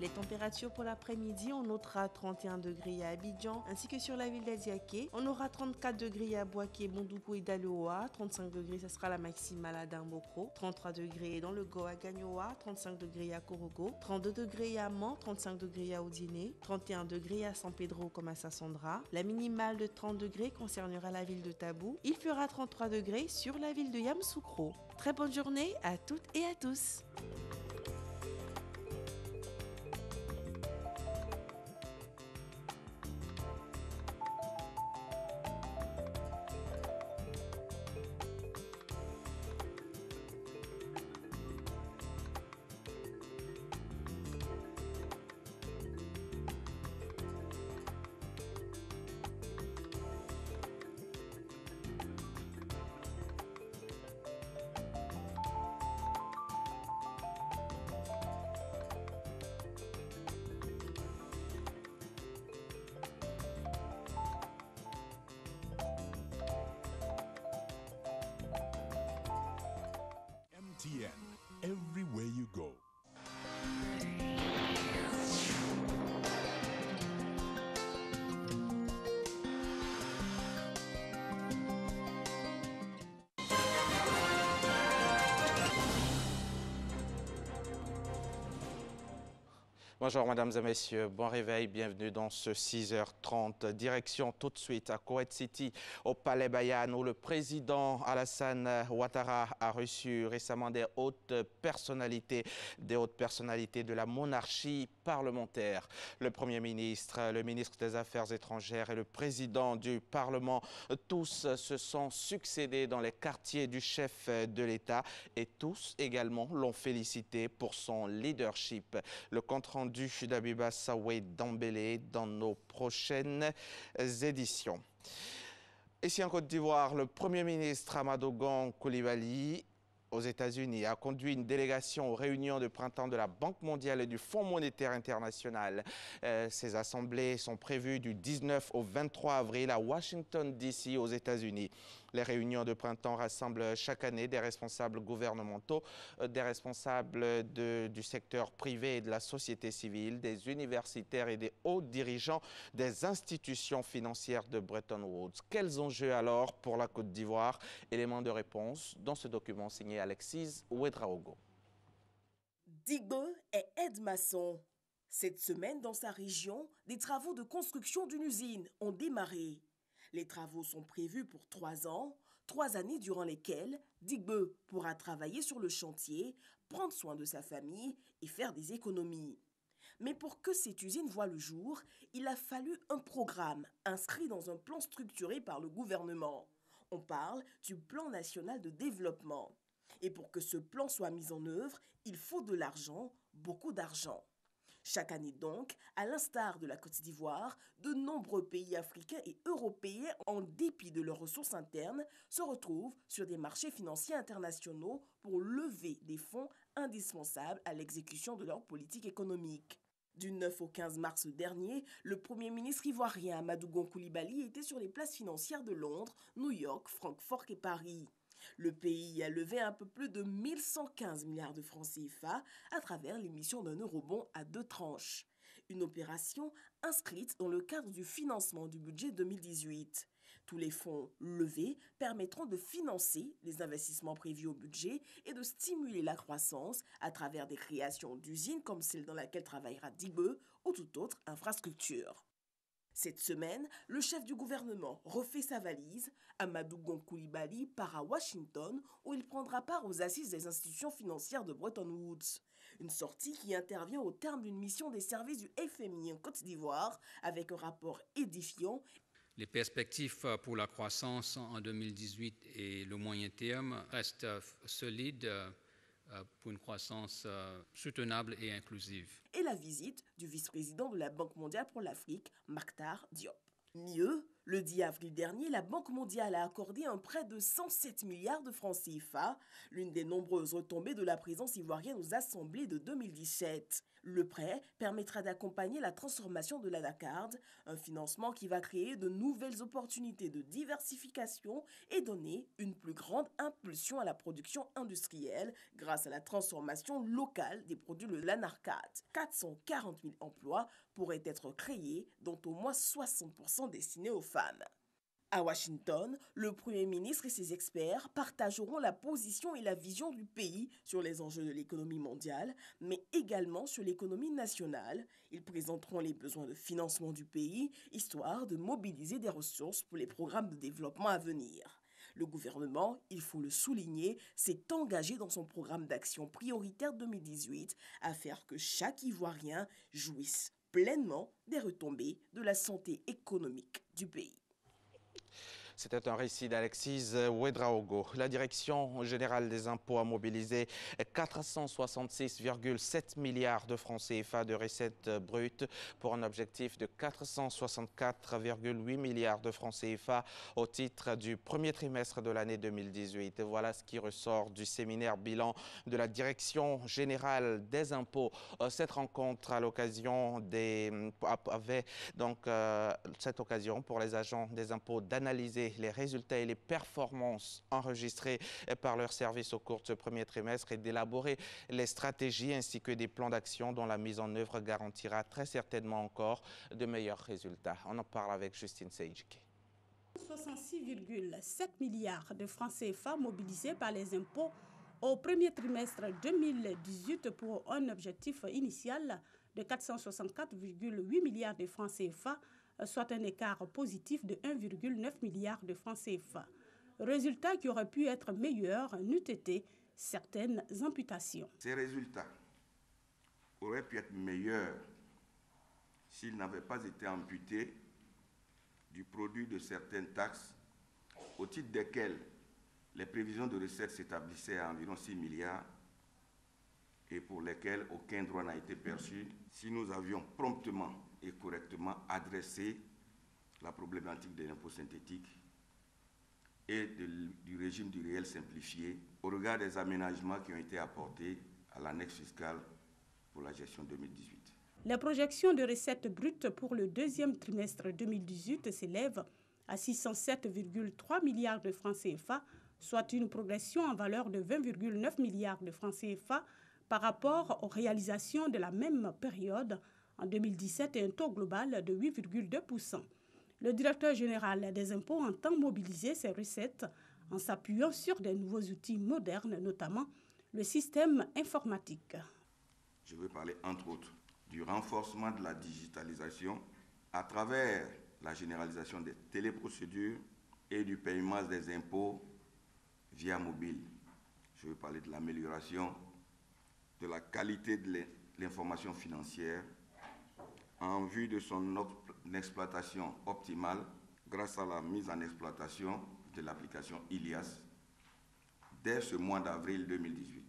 Les températures pour l'après-midi, on notera 31 degrés à Abidjan ainsi que sur la ville d'Adiaké. On aura 34 degrés à Boaké, Bondoukou et Daloa. 35 degrés, ce sera la maximale à Dambokro. 33 degrés dans le Goa Gagnoa. 35 degrés à Korogo. 32 degrés à Mans. 35 degrés à Odiéné. 31 degrés à San Pedro comme à Sassandra. La minimale de 30 degrés concernera la ville de Tabou. Il fera 33 degrés sur la ville de Yamoussoukro. Très bonne journée à toutes et à tous. MTN, everywhere you go. Bonjour mesdames et messieurs, bon réveil, bienvenue dans ce 6h30. Direction tout de suite à Koweït City, au Palais Bayan, où le président Alassane Ouattara a reçu récemment des hautes personnalités de la monarchie parlementaire. Le Premier ministre, le ministre des Affaires étrangères et le président du Parlement, tous se sont succédés dans les quartiers du chef de l'État et tous également l'ont félicité pour son leadership. Le compte-rendu d'Abiba Sawé Dembélé dans nos prochaines éditions. Ici en Côte d'Ivoire, le Premier ministre Amadou Gon Coulibaly aux États-Unis a conduit une délégation aux réunions de printemps de la Banque mondiale et du Fonds monétaire international. Ces assemblées sont prévues du 19 au 23 avril à Washington, D.C. aux États-Unis. Les réunions de printemps rassemblent chaque année des responsables gouvernementaux, des responsables du secteur privé et de la société civile, des universitaires et des hauts dirigeants des institutions financières de Bretton Woods. Quels enjeux alors pour la Côte d'Ivoire? Élément de réponse dans ce document signé Alexis Ouedraogo. Digbe est aide-maçon. Cette semaine, dans sa région, des travaux de construction d'une usine ont démarré. Les travaux sont prévus pour 3 ans, 3 années durant lesquelles Digbe pourra travailler sur le chantier, prendre soin de sa famille et faire des économies. Mais pour que cette usine voie le jour, il a fallu un programme inscrit dans un plan structuré par le gouvernement. On parle du plan national de développement. Et pour que ce plan soit mis en œuvre, il faut de l'argent, beaucoup d'argent. Chaque année donc, à l'instar de la Côte d'Ivoire, de nombreux pays africains et européens, en dépit de leurs ressources internes, se retrouvent sur des marchés financiers internationaux pour lever des fonds indispensables à l'exécution de leur politique économique. Du 9 au 15 mars dernier, le Premier ministre ivoirien Amadou Gon Coulibaly était sur les places financières de Londres, New York, Francfort et Paris. Le pays a levé un peu plus de 1115 milliards de francs CFA à travers l'émission d'un eurobond à 2 tranches. Une opération inscrite dans le cadre du financement du budget 2018. Tous les fonds levés permettront de financer les investissements prévus au budget et de stimuler la croissance à travers des créations d'usines comme celle dans laquelle travaillera Digbe ou toute autre infrastructure. Cette semaine, le chef du gouvernement refait sa valise. Amadou Gon Coulibaly part à Washington où il prendra part aux assises des institutions financières de Bretton Woods. Une sortie qui intervient au terme d'une mission des services du FMI en Côte d'Ivoire avec un rapport édifiant. Les perspectives pour la croissance en 2018 et le moyen terme restent solides pour une croissance soutenable et inclusive. Et la visite du vice-président de la Banque mondiale pour l'Afrique, Makhtar Diop. Mieux, le 10 avril dernier, la Banque mondiale a accordé un prêt de 107 milliards de francs CFA, l'une des nombreuses retombées de la présence ivoirienne aux assemblées de 2017. Le prêt permettra d'accompagner la transformation de l'Anacard, un financement qui va créer de nouvelles opportunités de diversification et donner une plus grande impulsion à la production industrielle grâce à la transformation locale des produits de l'Anacard. 440 000 emplois pourraient être créés, dont au moins 60% destinés aux femmes. À Washington, le Premier ministre et ses experts partageront la position et la vision du pays sur les enjeux de l'économie mondiale, mais également sur l'économie nationale. Ils présenteront les besoins de financement du pays, histoire de mobiliser des ressources pour les programmes de développement à venir. Le gouvernement, il faut le souligner, s'est engagé dans son programme d'action prioritaire 2018 à faire que chaque Ivoirien jouisse pleinement des retombées de la santé économique du pays. C'était un récit d'Alexis Ouedraogo. La Direction générale des impôts a mobilisé 466,7 milliards de francs CFA de recettes brutes pour un objectif de 464,8 milliards de francs CFA au titre du premier trimestre de l'année 2018. Et voilà ce qui ressort du séminaire bilan de la Direction générale des impôts. Cette rencontre à l'occasion avait donc cette occasion pour les agents des impôts d'analyser analyser les résultats et les performances enregistrées par leurs services au cours de ce premier trimestre et d'élaborer les stratégies ainsi que des plans d'action dont la mise en œuvre garantira très certainement encore de meilleurs résultats. On en parle avec Justine Seijike. 66,7 milliards de francs CFA mobilisés par les impôts au premier trimestre 2018 pour un objectif initial de 464,8 milliards de francs CFA, soit un écart positif de 1,9 milliard de francs CFA. Résultat qui aurait pu être meilleur n'eût été certaines amputations. Ces résultats auraient pu être meilleurs s'ils n'avaient pas été amputés du produit de certaines taxes au titre desquelles les prévisions de recettes s'établissaient à environ 6 milliards et pour lesquelles aucun droit n'a été perçu si nous avions promptement et correctement adressé la problématique de l'impôt synthétique et du régime du réel simplifié au regard des aménagements qui ont été apportés à l'annexe fiscale pour la gestion 2018. Les projections de recettes brutes pour le deuxième trimestre 2018 s'élèvent à 607,3 milliards de francs CFA, soit une progression en valeur de 20,9 milliards de francs CFA par rapport aux réalisations de la même période en 2017 et un taux global de 8,2%. Le directeur général des impôts entend mobiliser ces recettes en s'appuyant sur des nouveaux outils modernes, notamment le système informatique. Je veux parler entre autres du renforcement de la digitalisation à travers la généralisation des téléprocédures et du paiement des impôts via mobile. Je veux parler de l'amélioration de la qualité de l'information financière en vue de son exploitation optimale grâce à la mise en exploitation de l'application ILIAS dès ce mois d'avril 2018.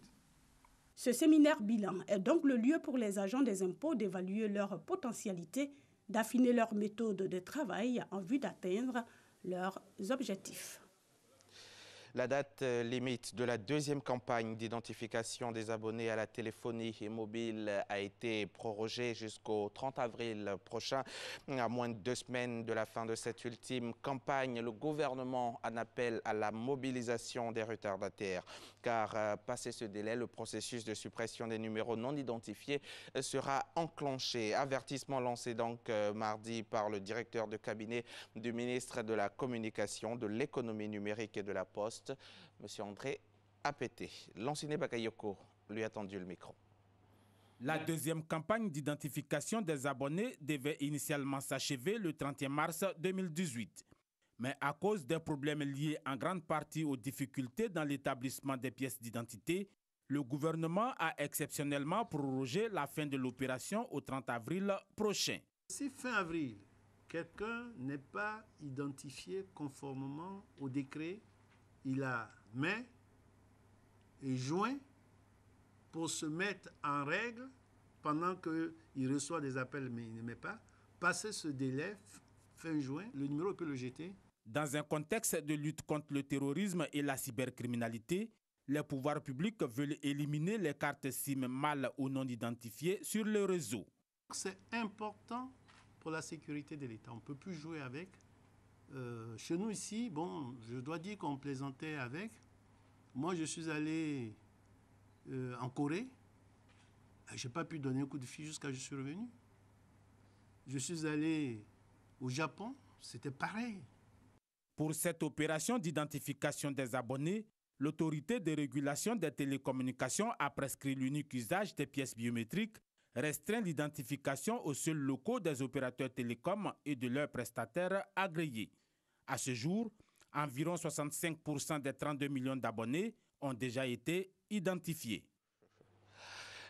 Ce séminaire bilan est donc le lieu pour les agents des impôts d'évaluer leur potentialité, d'affiner leur méthode de travail en vue d'atteindre leurs objectifs. La date limite de la deuxième campagne d'identification des abonnés à la téléphonie mobile a été prorogée jusqu'au 30 avril prochain. À moins de 2 semaines de la fin de cette ultime campagne, le gouvernement en appelle à la mobilisation des retardataires. Car passé ce délai, le processus de suppression des numéros non identifiés sera enclenché. Avertissement lancé donc mardi par le directeur de cabinet du ministre de la Communication, de l'Économie numérique et de la Poste, M. André Apété. Lanciné Bakayoko lui a tendu le micro. La deuxième campagne d'identification des abonnés devait initialement s'achever le 31 mars 2018. Mais à cause des problèmes liés en grande partie aux difficultés dans l'établissement des pièces d'identité, le gouvernement a exceptionnellement prorogé la fin de l'opération au 30 avril prochain. Si fin avril, quelqu'un n'est pas identifié conformément au décret, il a mai et juin pour se mettre en règle pendant qu'il reçoit des appels mais il ne met pas. Passer ce délai, fin juin, le numéro peut le jeter. Dans un contexte de lutte contre le terrorisme et la cybercriminalité, les pouvoirs publics veulent éliminer les cartes SIM mal ou non identifiées sur le réseau. C'est important pour la sécurité de l'État. On ne peut plus jouer avec. Chez nous ici, bon, je dois dire qu'on plaisantait avec. Moi, je suis allé en Corée. Je n'ai pas pu donner un coup de fil jusqu'à ce que je suis revenu. Je suis allé au Japon, c'était pareil. Pour cette opération d'identification des abonnés, l'autorité de régulation des télécommunications a prescrit l'unique usage des pièces biométriques, restreint l'identification aux seuls locaux des opérateurs télécoms et de leurs prestataires agréés. À ce jour, environ 65% des 32 millions d'abonnés ont déjà été identifiés.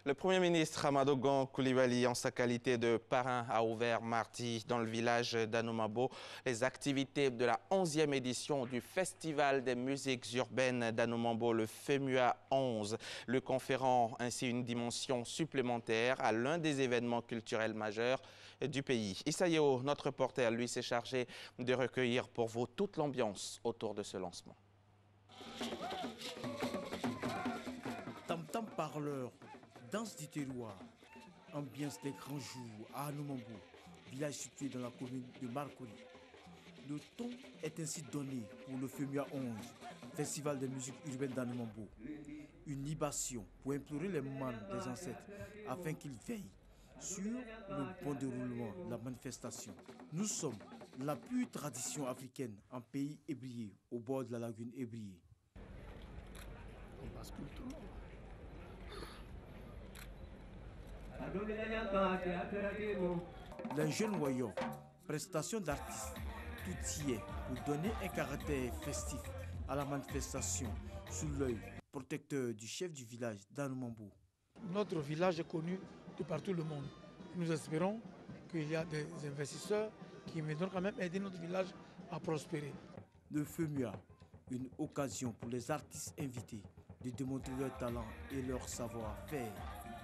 Le Premier ministre Amadou Gon Coulibaly, en sa qualité de parrain, a ouvert mardi dans le village d'Anoumabo les activités de la 11e édition du Festival des musiques urbaines d'Anoumabo, le FEMUA 11, le conférant ainsi une dimension supplémentaire à l'un des événements culturels majeurs du pays. Issa Yeo, notre reporter, lui s'est chargé de recueillir pour vous toute l'ambiance autour de ce lancement. Tam-tam parleur, danse du terroir, ambiance des grands jours à Anoumabo, village situé dans la commune de Marcory. Le ton est ainsi donné pour le FEMUA 11, Festival de musique urbaine d'Anumambo. Une libation pour implorer les membres des ancêtres afin qu'ils veillent sur le bon déroulement de la manifestation. Nous sommes la pure tradition africaine en pays ébrié, au bord de la lagune ébriée. On passe pour tout le monde. Les jeunes voyants, prestation d'artistes, tout y est pour donner un caractère festif à la manifestation sous l'œil protecteur du chef du village d'Anumambo. Notre village est connu de partout le monde. Nous espérons qu'il y a des investisseurs qui viendront quand même aider notre village à prospérer. Le FEMUA, une occasion pour les artistes invités de démontrer leur talent et leur savoir-faire.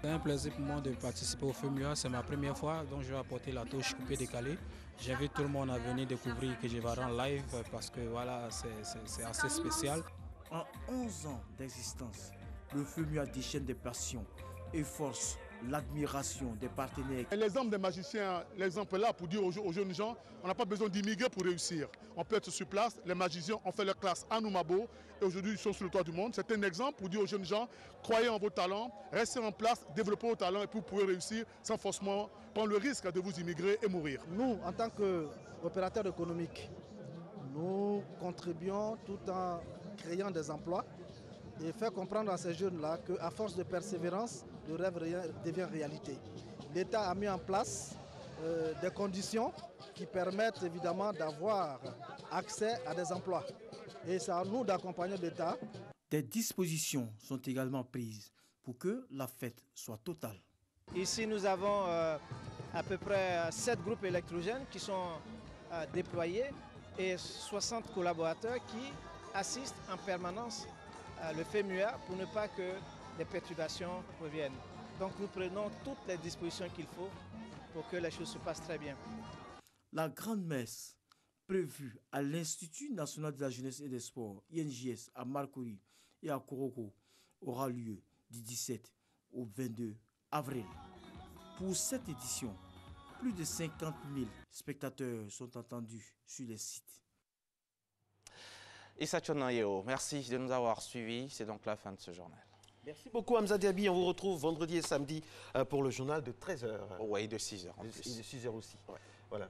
C'est un plaisir pour moi de participer au FEMUA. C'est ma première fois, donc je vais apporter la touche coupée décalée. J'invite tout le monde à venir découvrir que je vais rendre live parce que voilà, c'est assez spécial. En 11 ans d'existence, le FEMUA déchaîne des passions et force l'admiration des partenaires. L'exemple des magiciens, l'exemple est là pour dire aux jeunes gens, on n'a pas besoin d'immigrer pour réussir. On peut être sur place, les magiciens ont fait leur classe à Numabo et aujourd'hui ils sont sur le toit du monde. C'est un exemple pour dire aux jeunes gens, croyez en vos talents, restez en place, développez vos talents et puis vous pouvez réussir sans forcément prendre le risque de vous immigrer et mourir. Nous, en tant qu'opérateurs économiques, nous contribuons tout en créant des emplois et faire comprendre à ces jeunes-là qu'à force de persévérance, le rêve devient réalité. L'État a mis en place des conditions qui permettent évidemment d'avoir accès à des emplois. Et c'est à nous d'accompagner l'État. Des dispositions sont également prises pour que la fête soit totale. Ici, nous avons à peu près 7 groupes électrogènes qui sont déployés et 60 collaborateurs qui assistent en permanence le FEMUA pour ne pas que des perturbations reviennent. Donc nous prenons toutes les dispositions qu'il faut pour que les choses se passent très bien. La grande messe prévue à l'Institut national de la jeunesse et des sports, INJS, à Marcory et à Koroko, aura lieu du 17 au 22 avril. Pour cette édition, plus de 50 000 spectateurs sont attendus sur les sites. Issa Chonayeo, merci de nous avoir suivis. C'est donc la fin de ce journal. Merci beaucoup Hamza Diaby. On vous retrouve vendredi et samedi pour le journal de 13h. Oui, de 6h en plus. Et de 6h aussi. Ouais. Voilà.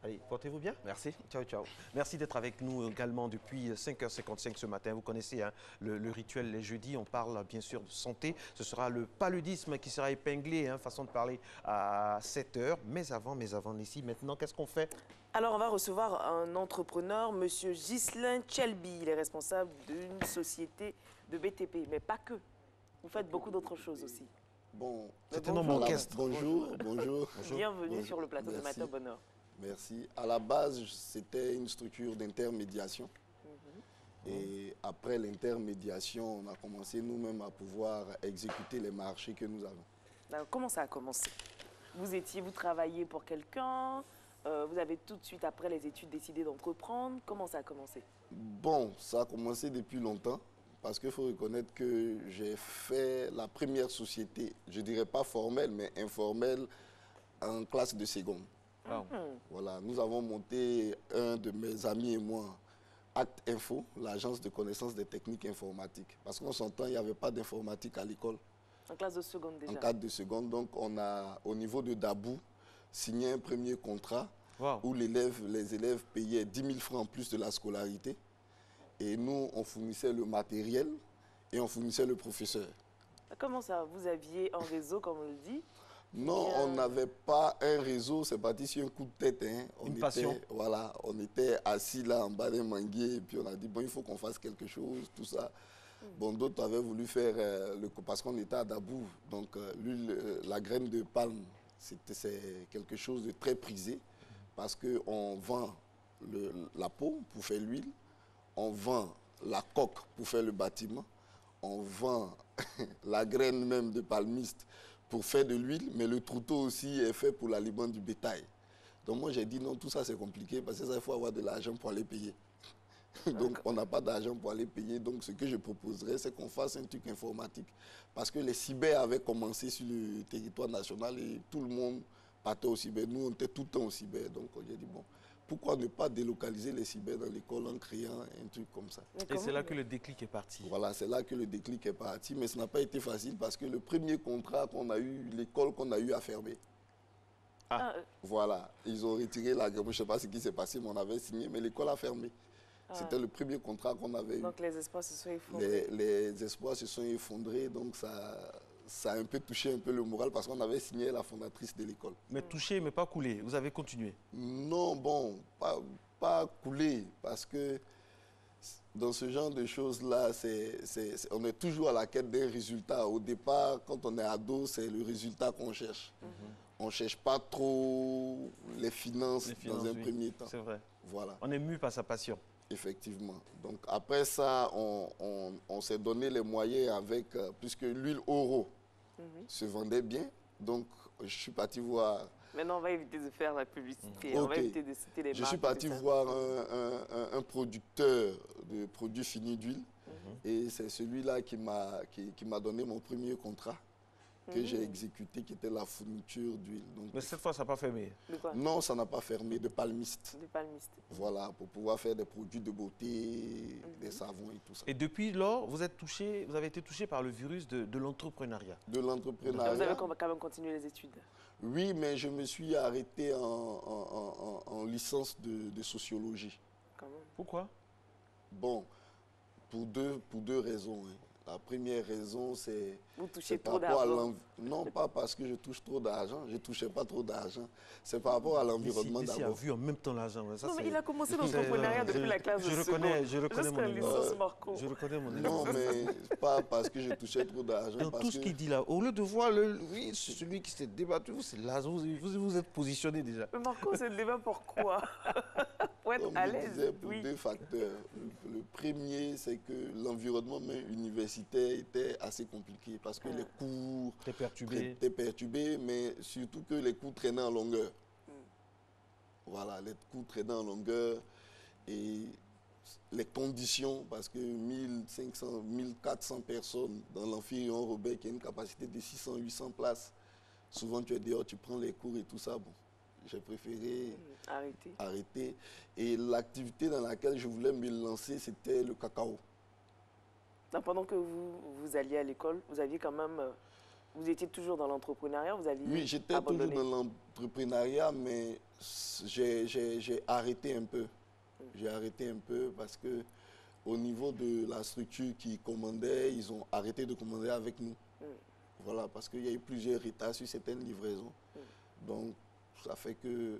Allez, portez-vous bien. Merci. Ciao, ciao. Merci d'être avec nous également depuis 5h55 ce matin. Vous connaissez hein, le rituel les jeudis. On parle bien sûr de santé. Ce sera le paludisme qui sera épinglé, hein, façon de parler, à 7h. Mais avant, ici, maintenant, qu'est-ce qu'on fait? Alors, on va recevoir un entrepreneur, M. Ghislain Chelby. Il est responsable d'une société de BTP, mais pas que. Vous faites beaucoup d'autres choses aussi. Bon, c'est un homme orchestre. Bonjour. Bienvenue sur le plateau de Matin Bonheur. Merci. À la base, c'était une structure d'intermédiation. Et après l'intermédiation, on a commencé nous-mêmes à pouvoir exécuter les marchés que nous avons. Alors, comment ça a commencé? Vous travaillez pour quelqu'un, vous avez tout de suite après les études décidé d'entreprendre. Comment ça a commencé? Bon, ça a commencé depuis longtemps. Parce qu'il faut reconnaître que j'ai fait la première société, je ne dirais pas formelle, mais informelle, en classe de seconde. Wow. Voilà, nous avons monté, un de mes amis et moi, Acte Info, l'agence de connaissance des techniques informatiques. Parce qu'on s'entend, il n'y avait pas d'informatique à l'école. En classe de seconde déjà? En classe de seconde, donc on a, au niveau de Dabou, signé un premier contrat où les élèves payaient 10 000 francs en plus de la scolarité. Et nous, on fournissait le matériel et on fournissait le professeur. Comment ça? Vous aviez un réseau, comme on le dit? Non, on n'avait pas un réseau, c'est parti sur un coup de tête. Hein. Une passion. Voilà, on était assis là en bas d'un manguier et puis on a dit, bon, il faut qu'on fasse quelque chose, tout ça. Bon, d'autres avaient voulu faire, parce qu'on était à Dabou, donc l'huile, la graine de palme, c'est quelque chose de très prisé parce qu'on vend la peau pour faire l'huile. On vend la coque pour faire le bâtiment. On vend la graine même de palmiste pour faire de l'huile, mais le trouteau aussi est fait pour l'aliment du bétail. Donc moi j'ai dit non, tout ça c'est compliqué parce que ça, il faut avoir de l'argent pour aller payer. Donc on n'a pas d'argent pour aller payer. Donc ce que je proposerais, c'est qu'on fasse un truc informatique. Parce que les cyber avaient commencé sur le territoire national et tout le monde partait au cyber. Nous on était tout le temps au cyber. Donc j'ai dit bon, pourquoi ne pas délocaliser les cyber dans l'école en créant un truc comme ça. Et c'est là que le déclic est parti. Voilà, c'est là que le déclic est parti, mais ça n'a pas été facile parce que le premier contrat qu'on a eu, l'école qu'on a eu a fermé. Voilà, ils ont retiré l'agrément, je ne sais pas ce qui s'est passé, mais on avait signé, mais l'école a fermé. C'était le premier contrat qu'on avait eu. Donc les espoirs se sont effondrés. Les espoirs se sont effondrés, donc ça a un peu touché un peu le moral parce qu'on avait signé la fondatrice de l'école. Mais touché, mais pas coulé. Vous avez continué? Non, bon, pas coulé parce que dans ce genre de choses-là, on est toujours à la quête d'un résultat. Au départ, quand on est ado, c'est le résultat qu'on cherche. On ne cherche pas trop les finances dans un premier temps. C'est vrai. Voilà. On est mu par sa passion. Effectivement. Donc après ça, on s'est donné les moyens avec, puisque l'huile Oro se vendait bien, donc je suis parti voir... Maintenant, on va éviter de faire la publicité, on va éviter de citer les marques. Je suis parti voir un producteur de produits finis d'huile, et c'est celui-là qui m'a donné mon premier contrat que j'ai exécuté, qui était la fourniture d'huile. Mais cette fois, ça n'a pas fermé? De quoi? Non, ça n'a pas fermé, de palmiste. De palmiste. Voilà, pour pouvoir faire des produits de beauté, des savons et tout ça. Et depuis lors, vous avez été touché par le virus de l'entrepreneuriat? De l'entrepreneuriat. Vous avez quand même continué les études? Oui, mais je me suis arrêté en licence de sociologie. Quand même. Pourquoi? Bon, pour deux raisons. La première raison, c'est... Vous touchez trop d'argent? Non, pas parce que je touche trop d'argent. Je ne touchais pas trop d'argent. C'est par rapport à l'environnement d'abord. Il a vu en même temps l'argent. Non, mais il a commencé l'entrepreneuriat depuis la classe de seconde. Je reconnais mon élève. Je reconnais mon élève. Non, mais pas parce que je touchais trop d'argent. Dans tout ce qu'il dit là, au lieu de voir celui qui s'est débattu, c'est l'argent, vous êtes positionné déjà. Mais Marco, c'est le débat pourquoi? Pour être à l'aise. Pour deux facteurs. Le premier, c'est que l'environnement universitaire était assez compliqué parce que les cours étaient perturbés, mais surtout que les cours traînaient en longueur. Voilà, les cours traînaient en longueur et les conditions, parce que 1500, 1400 personnes dans l'amphi Robert qui a une capacité de 600, 800 places, souvent tu es dehors, tu prends les cours et tout ça. Bon, j'ai préféré arrêter. Et l'activité dans laquelle je voulais me lancer, c'était le cacao. Donc, pendant que vous alliez à l'école, vous aviez quand même... Vous étiez toujours dans l'entrepreneuriat, vous aviez Oui, j'étais toujours dans l'entrepreneuriat, mais j'ai arrêté un peu. J'ai arrêté un peu parce que au niveau de la structure qui commandait, ils ont arrêté de commander avec nous. Voilà, parce qu'il y a eu plusieurs retards sur certaines livraisons. Donc, ça fait que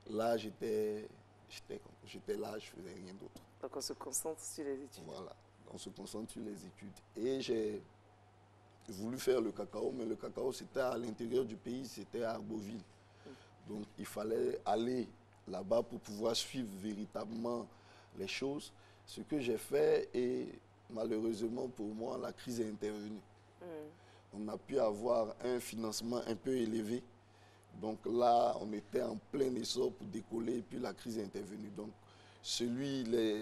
là, j'étais là, je faisais rien d'autre. Donc, on se concentre sur les études. Voilà, on se concentre sur les études. Et j'ai voulu faire le cacao, mais le cacao, c'était à l'intérieur du pays, c'était à Arboville. Donc, il fallait aller là-bas pour pouvoir suivre véritablement les choses. Ce que j'ai fait, et malheureusement pour moi, la crise est intervenue. On a pu avoir un financement un peu élevé. Donc là, on était en plein essor pour décoller, et puis la crise est intervenue. Donc,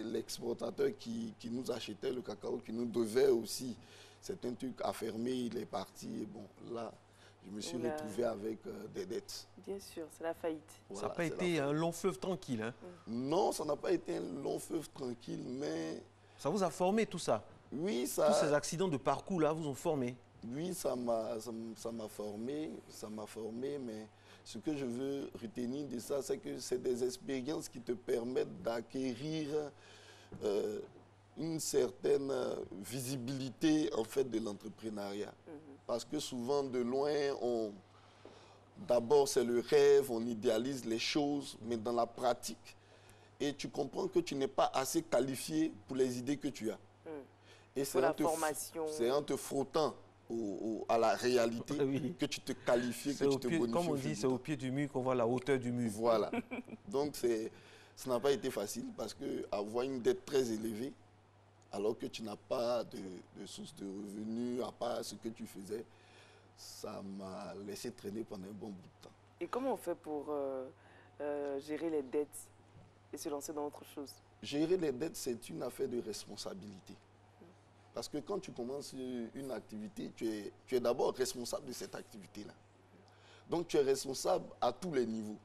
l'exportateur qui nous achetait le cacao, qui nous devait aussi, c'est un truc à fermer, il est parti. Et bon, là, je me suis retrouvé avec des dettes. Bien sûr, c'est la faillite. Voilà, ça n'a pas été un long fleuve tranquille, hein? Non, ça n'a pas été un long fleuve tranquille, mais... Ça vous a formé tout ça? Oui, ça... Tous ces accidents de parcours-là vous ont formé? Oui, ça m'a formé, mais ce que je veux retenir de ça, c'est que c'est des expériences qui te permettent d'acquérir une certaine visibilité en fait de l'entrepreneuriat. Parce que souvent de loin, d'abord c'est le rêve, on idéalise les choses, mais dans la pratique, et tu comprends que tu n'es pas assez qualifié pour les idées que tu as. Et c'est en te frottant à la réalité que tu te qualifies, que tu te bonifies. Comme on dit, c'est au pied du mur qu'on voit la hauteur du mur. Voilà. Donc ça n'a pas été facile parce qu'avoir une dette très élevée, alors que tu n'as pas de source de revenus, à part ce que tu faisais, ça m'a laissé traîner pendant un bon bout de temps. Et comment on fait pour gérer les dettes et se lancer dans autre chose? Gérer les dettes, c'est une affaire de responsabilité. Parce que quand tu commences une activité, tu es d'abord responsable de cette activité-là. Donc tu es responsable à tous les niveaux.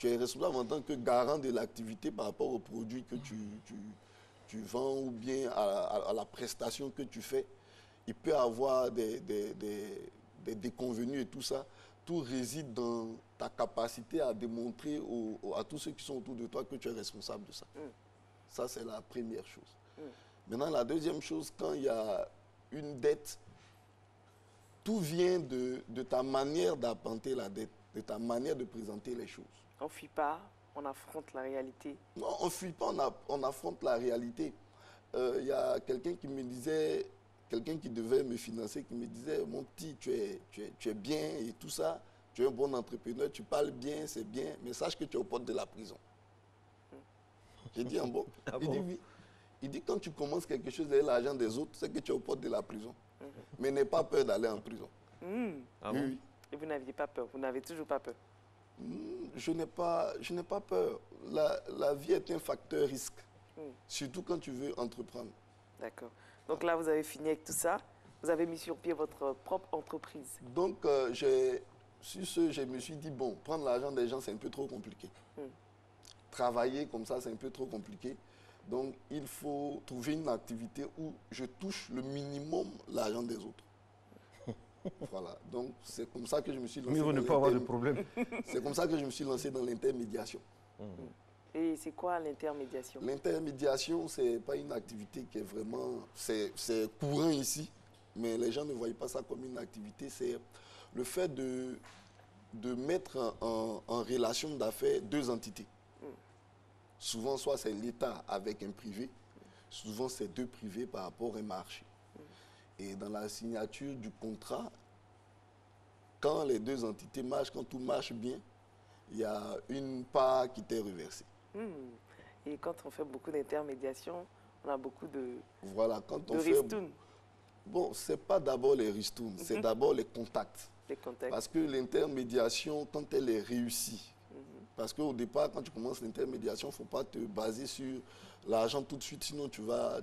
Tu es responsable en tant que garant de l'activité par rapport aux produits que tu vends ou bien à la prestation que tu fais. Il peut y avoir des déconvenus et tout ça. Tout réside dans ta capacité à démontrer à tous ceux qui sont autour de toi que tu es responsable de ça. Ça, c'est la première chose. Maintenant, la deuxième chose, quand il y a une dette, tout vient de ta manière d'appenter la dette, de ta manière de présenter les choses. On ne fuit pas, on affronte la réalité. Non, on ne fuit pas, on affronte la réalité. Il y a quelqu'un qui me disait, quelqu'un qui devait me financer, qui me disait, mon petit, tu es bien et tout ça, tu es un bon entrepreneur, tu parles bien, c'est bien, mais sache que tu es aux portes de la prison. J'ai dit, bon. Il dit, oui. Il dit, quand tu commences quelque chose avec l'argent des autres, c'est que tu es aux portes de la prison. Mais n'aie pas peur d'aller en prison. Oui. Et vous n'aviez pas peur, vous n'avez toujours pas peur? Je n'ai pas peur. La vie est un facteur risque, surtout quand tu veux entreprendre. D'accord. Donc là, vous avez fini avec tout ça. Vous avez mis sur pied votre propre entreprise. Donc, sur ce, je me suis dit, bon, prendre l'argent des gens, c'est un peu trop compliqué. Travailler comme ça, c'est un peu trop compliqué. Donc, il faut trouver une activité où je touche le minimum l'argent des autres. Voilà. Donc, c'est comme ça que je me suis lancé. Mais vous ne pas avoir de problème. C'est comme ça que je me suis lancé dans l'intermédiation. Et c'est quoi l'intermédiation? L'intermédiation, ce n'est pas une activité qui est vraiment... C'est courant ici, mais les gens ne voient pas ça comme une activité. C'est le fait de mettre en relation d'affaires deux entités. Souvent, soit c'est l'État avec un privé, souvent c'est deux privés par rapport à un marché. Et dans la signature du contrat, quand les deux entités marchent, quand tout marche bien, il y a une part qui t'est reversée. Et quand on fait beaucoup d'intermédiation, on a beaucoup de voilà, quand on ristournes. Bon, ce n'est pas d'abord les ristournes, c'est d'abord les contacts. Les contacts. Parce que l'intermédiation, quand elle est réussie, parce qu'au départ, quand tu commences l'intermédiation, il ne faut pas te baser sur l'argent tout de suite, sinon tu vas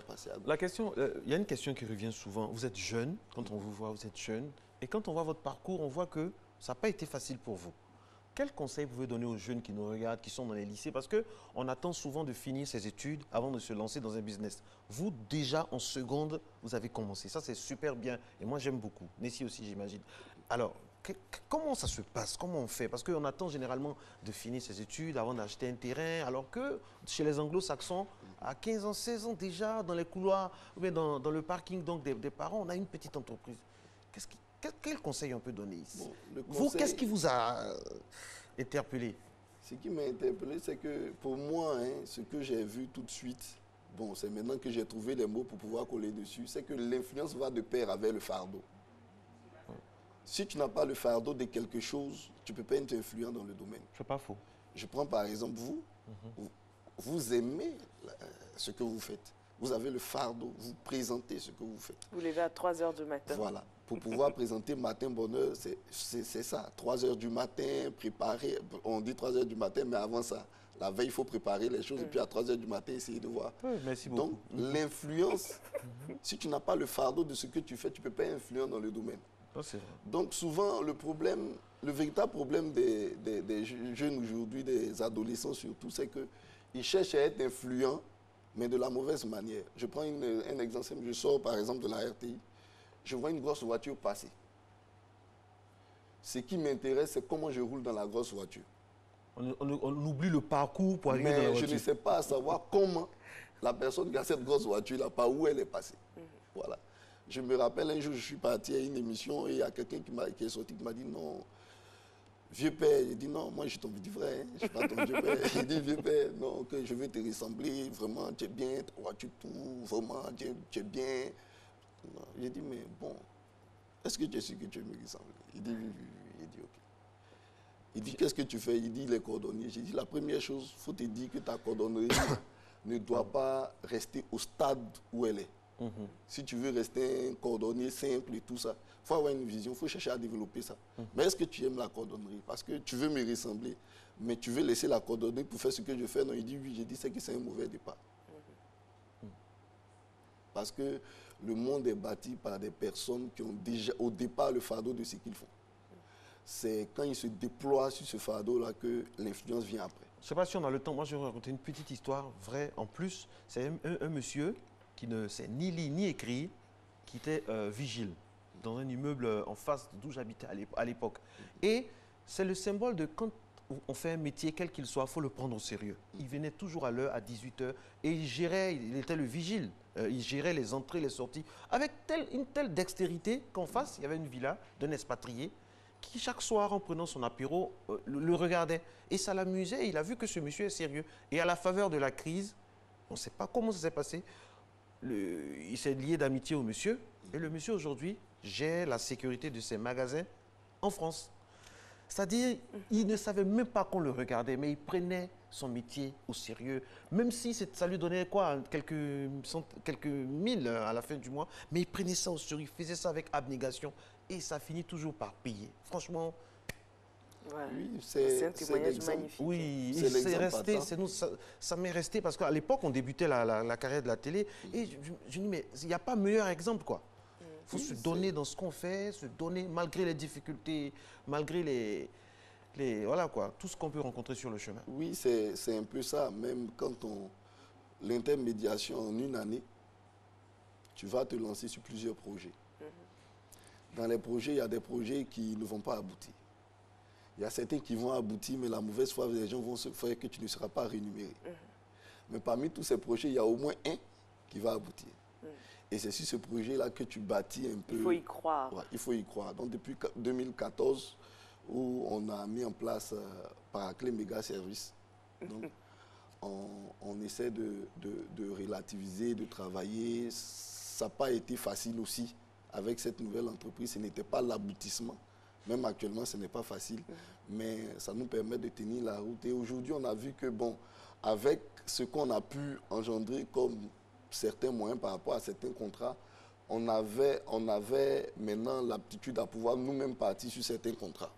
passer à gauche. La question, il y a une question qui revient souvent. Vous êtes jeune, quand on vous voit, vous êtes jeune. Et quand on voit votre parcours, on voit que ça n'a pas été facile pour vous. Quel conseil vous pouvez donner aux jeunes qui nous regardent, qui sont dans les lycées? Parce qu'on attend souvent de finir ses études avant de se lancer dans un business. Vous, déjà, en seconde, vous avez commencé. Ça, c'est super bien. Et moi, j'aime beaucoup. Nessie aussi, j'imagine. Alors, comment ça se passe? Comment on fait? Parce qu'on attend généralement de finir ses études avant d'acheter un terrain, alors que chez les anglo-saxons, à 15 ans, 16 ans déjà, dans les couloirs, ou bien dans le parking donc, des parents, on a une petite entreprise. Quel conseil on peut donner ici? Vous, qu'est-ce qui vous a interpellé? Ce qui m'a interpellé, c'est que pour moi, ce que j'ai vu tout de suite, bon, c'est maintenant que j'ai trouvé les mots pour pouvoir coller dessus, c'est que l'influence va de pair avec le fardeau. Si tu n'as pas le fardeau de quelque chose, tu ne peux pas être influent dans le domaine. C'est pas faux. Je prends par exemple vous aimez ce que vous faites. Vous avez le fardeau, vous présentez ce que vous faites. Vous levez à 3 h du matin. Voilà. Pour pouvoir présenter Matin Bonheur, c'est ça. 3 h du matin, préparer. On dit 3 h du matin, mais avant ça, la veille, il faut préparer les choses. Et puis à 3 h du matin, essayer de voir. Oui, merci beaucoup. Donc, l'influence, si tu n'as pas le fardeau de ce que tu fais, tu ne peux pas être influent dans le domaine. Donc souvent, le véritable problème des jeunes aujourd'hui, des adolescents surtout, c'est qu'ils cherchent à être influents, mais de la mauvaise manière. Je prends un exemple simple. Je sors par exemple de la RTI, je vois une grosse voiture passer. Ce qui m'intéresse, c'est comment je roule dans la grosse voiture. On oublie le parcours pour arriver dans la voiture. Mais je ne sais pas savoir comment la personne qui a cette grosse voiture-là, par où elle est passée. Voilà. Je me rappelle un jour, je suis parti à une émission et il y a quelqu'un qui est sorti qui m'a dit non, vieux père. J'ai dit non, moi je suis ton petit frère, je ne suis pas ton vieux père. J'ai dit vieux père, non, que je veux te ressembler, vraiment, tu es bien, ta voiture tout, vraiment, tu es bien. J'ai dit mais bon, est-ce que tu es sûr que tu veux me ressembler? Il dit oui, oui, oui. Il dit ok. Il dit qu'est-ce que tu fais? Il dit les cordonniers. J'ai dit la première chose, il faut te dire que ta cordonnerie ne doit pas rester au stade où elle est. Si tu veux rester un cordonnier simple et tout ça, il faut avoir une vision, il faut chercher à développer ça. Mais est-ce que tu aimes la cordonnerie? Parce que tu veux me ressembler, mais tu veux laisser la cordonnerie pour faire ce que je fais? Non, il dit oui, j'ai dit c'est que c'est un mauvais départ. Parce que le monde est bâti par des personnes qui ont déjà au départ le fardeau de ce qu'ils font. c'est quand il se déploie sur ce fardeau-là que l'influence vient après. Je ne sais pas si on a le temps. Moi, je vais raconter une petite histoire vraie. En plus, c'est un monsieur qui ne sait ni lire ni écrire, qui était vigile dans un immeuble en face d'où j'habitais à l'époque. Et c'est le symbole de quand on fait un métier, quel qu'il soit, il faut le prendre au sérieux. Il venait toujours à l'heure, à 18h, et il était le vigile. Il gérait les entrées, les sorties, avec une telle dextérité qu'en face, il y avait une villa d'un expatrié qui, chaque soir, en prenant son apéro, le regardait. Et ça l'amusait, il a vu que ce monsieur est sérieux. Et à la faveur de la crise, on ne sait pas comment ça s'est passé, il s'est lié d'amitié au monsieur, et le monsieur, aujourd'hui, gère la sécurité de ses magasins en France. C'est-à-dire, il ne savait même pas qu'on le regardait, mais il prenait son métier au sérieux, même si ça lui donnait quoi, quelques mille à la fin du mois, mais il prenait ça au sérieux, il faisait ça avec abnégation, et ça finit toujours par payer. Franchement, ouais. Oui, c'est un témoignage magnifique. oui, c'est resté, ça m'est resté, parce qu'à l'époque, on débutait la carrière de la télé, et je me dis, mais il n'y a pas meilleur exemple, quoi. Il faut se donner dans ce qu'on fait, se donner malgré les difficultés, malgré voilà quoi, tout ce qu'on peut rencontrer sur le chemin. Oui, c'est un peu ça. Même quand l'intermédiation en une année, tu vas te lancer sur plusieurs projets. Dans les projets, il y a des projets qui ne vont pas aboutir. Il y a certains qui vont aboutir, mais la mauvaise foi des gens vont se faire que tu ne seras pas rémunéré. Mais parmi tous ces projets, il y a au moins un qui va aboutir. Et c'est sur ce projet-là que tu bâtis un peu. Il faut y croire. Ouais, il faut y croire. Donc depuis 2014, où on a mis en place Paraclet Méga Service, donc on essaie de relativiser, de travailler. Ça n'a pas été facile aussi avec cette nouvelle entreprise. Ce n'était pas l'aboutissement. Même actuellement, ce n'est pas facile. Mais ça nous permet de tenir la route. Et aujourd'hui, on a vu que, bon, avec ce qu'on a pu engendrer comme certains moyens par rapport à certains contrats, on avait maintenant l'aptitude à pouvoir nous-mêmes partir sur certains contrats.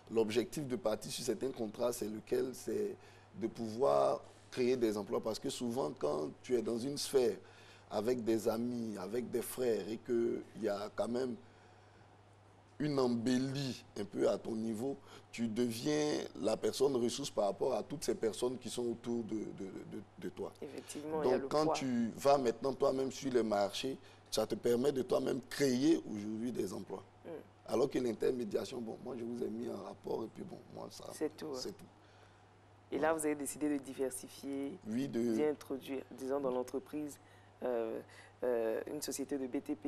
L'objectif de partir sur certains contrats, c'est lequel? C'est de pouvoir créer des emplois. Parce que souvent, quand tu es dans une sphère avec des amis, avec des frères, et qu'il y a quand même une embellie un peu à ton niveau, tu deviens la personne ressource par rapport à toutes ces personnes qui sont autour de toi. Effectivement, donc quand tu vas maintenant toi-même sur les marchés, ça te permet de toi-même créer aujourd'hui des emplois. Alors que l'intermédiation, bon, moi je vous ai mis un rapport et puis bon, moi ça, c'est tout. C'est tout. Et là, vous avez décidé de diversifier, oui, d'introduire, disons, dans l'entreprise, une société de BTP.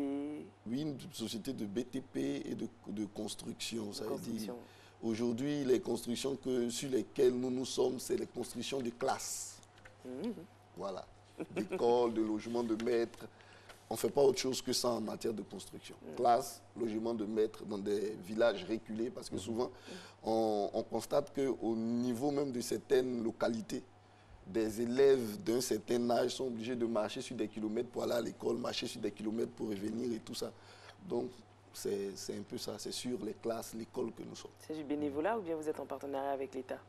Oui, une société de BTP et de construction. Ça veut dire, aujourd'hui, les constructions sur lesquelles nous sommes, c'est les constructions de classes. Voilà. D'écoles, de logements de maîtres. On ne fait pas autre chose que ça en matière de construction. Classe, logement de maîtres dans des villages reculés, parce que souvent, on constate qu'au niveau même de certaines localités, des élèves d'un certain âge sont obligés de marcher sur des kilomètres pour aller à l'école, marcher sur des kilomètres pour revenir et tout ça. Donc, c'est un peu ça, c'est sur les classes, l'école que nous sommes. C'est du bénévolat ou bien vous êtes en partenariat avec l'État?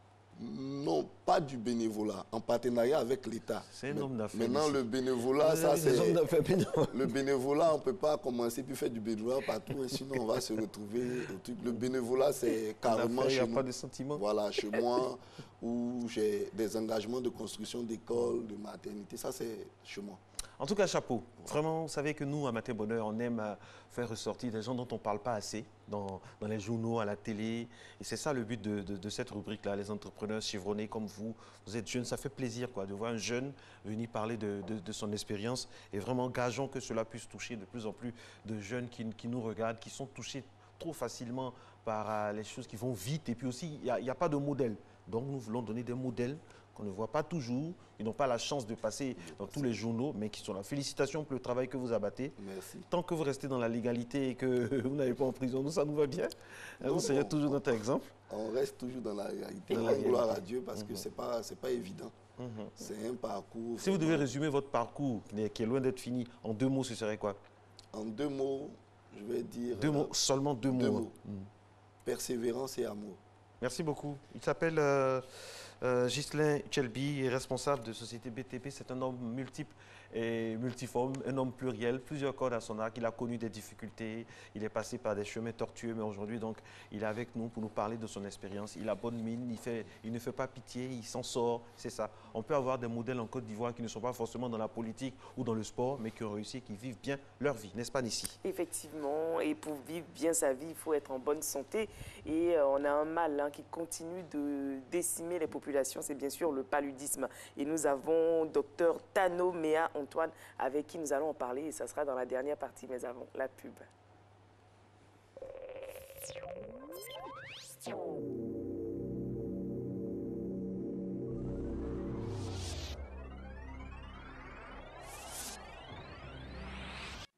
Non, pas du bénévolat, en partenariat avec l'État. C'est un homme d'affaires. Maintenant, le bénévolat, ça c'est... Le bénévolat, on ne peut pas commencer puis faire du bénévolat partout, hein, sinon on va se retrouver au truc. Le bénévolat, c'est carrément chez nous. Il n'y a pas de sentiment. Voilà, chez moi, où j'ai des engagements de construction d'écoles, de maternité, ça c'est chez moi. En tout cas, chapeau. Vraiment, vous savez que nous, à Matin Bonheur, on aime faire ressortir des gens dont on ne parle pas assez dans les journaux, à la télé. Et c'est ça le but de cette rubrique-là, les entrepreneurs chevronnés comme vous. Vous êtes jeunes, ça fait plaisir quoi, de voir un jeune venir parler de son expérience. Et vraiment, gageons que cela puisse toucher de plus en plus de jeunes qui nous regardent, qui sont touchés trop facilement par les choses qui vont vite. Et puis aussi, il n'y a pas de modèle. Donc, nous voulons donner des modèles qu'on ne voit pas toujours, ils n'ont pas la chance de passer dans tous les journaux, mais qui sont là. Félicitations pour le travail que vous abattez. Merci. Tant que vous restez dans la légalité et que vous n'allez pas en prison, nous, ça nous va bien. Vous serez toujours notre exemple. On reste toujours dans la légalité, gloire à Dieu, parce que ce n'est pas évident. C'est un parcours... Si vous devez résumer votre parcours, qui est loin d'être fini, en 2 mots, ce serait quoi? En 2 mots, je vais dire... 2 mots, seulement 2 mots. Persévérance et amour. Merci beaucoup. Il s'appelle... Ghislain Chelby, responsable de Société BTP, c'est un homme multiple et multiforme, un homme pluriel, plusieurs cordes à son arc. Il a connu des difficultés, il est passé par des chemins tortueux, mais aujourd'hui, donc, il est avec nous pour nous parler de son expérience. Il a bonne mine, il ne fait pas pitié, il s'en sort, c'est ça. On peut avoir des modèles en Côte d'Ivoire qui ne sont pas forcément dans la politique ou dans le sport, mais qui ont réussi, qui vivent bien leur vie, n'est-ce pas, Nissi? Effectivement, et pour vivre bien sa vie, il faut être en bonne santé. Et on a un mal qui continue de décimer les populations, c'est bien sûr le paludisme. Et nous avons Dr Tano Mea Antoine avec qui nous allons en parler et ça sera dans la dernière partie, mais avant la pub.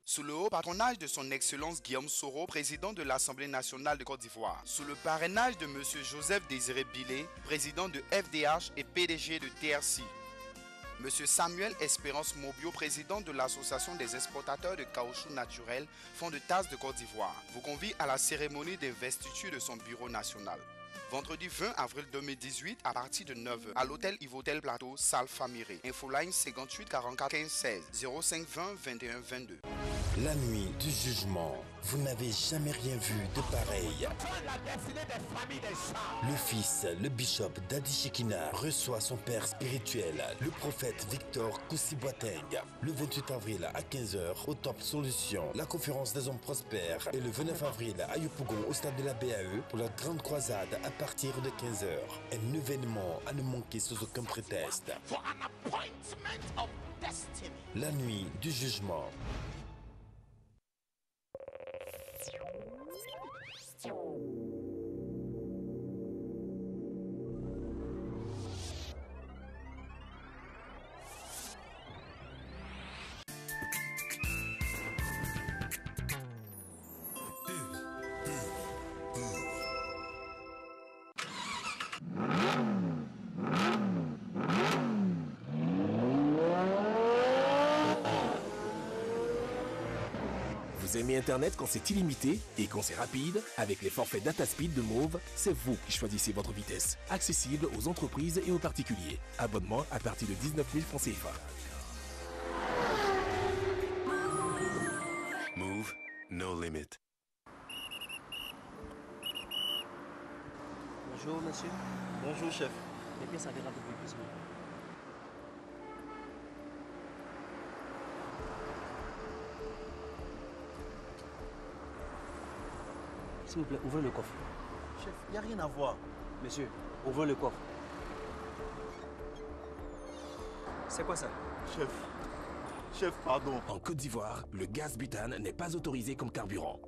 Sous le haut patronage de son Excellence Guillaume Soro, président de l'Assemblée nationale de Côte d'Ivoire. Sous le parrainage de M. Joseph Désiré Bilé, président de FDH et PDG de TRC. M. Samuel Espérance Mobio, président de l'Association des exportateurs de caoutchouc naturel, Fonds de Tasse de Côte d'Ivoire, vous convie à la cérémonie d'investiture de son bureau national. Vendredi 20 avril 2018 à partir de 9h à l'hôtel Ivotel Plateau, salle Famiré. Infoline 58 44 15 16 05 20 21 22. La nuit du jugement, vous n'avez jamais rien vu de pareil. Le fils, le bishop Dadi Shekina, reçoit son père spirituel, le prophète Victor Koussi-Boateng. Le 28 avril à 15h au Top Solution, la conférence des hommes prospères. Et le 29 avril à Yopougon au stade de la BAE pour la grande croisade à partir de 15h. Un événement à ne manquer sous aucun prétexte. La nuit du jugement. Vous aimez Internet quand c'est illimité et quand c'est rapide? Avec les forfaits DataSpeed de Mauve, c'est vous qui choisissez votre vitesse. Accessible aux entreprises et aux particuliers. Abonnement à partir de 19 000 francs CFA. Move, no limit. Bonjour monsieur. Bonjour chef. Les pièces arrivent un peu plus vite. S'il vous plaît, ouvrez le coffre. Chef, il n'y a rien à voir. Monsieur, ouvrez le coffre. C'est quoi ça? Chef, pardon. En Côte d'Ivoire, le gaz butane n'est pas autorisé comme carburant.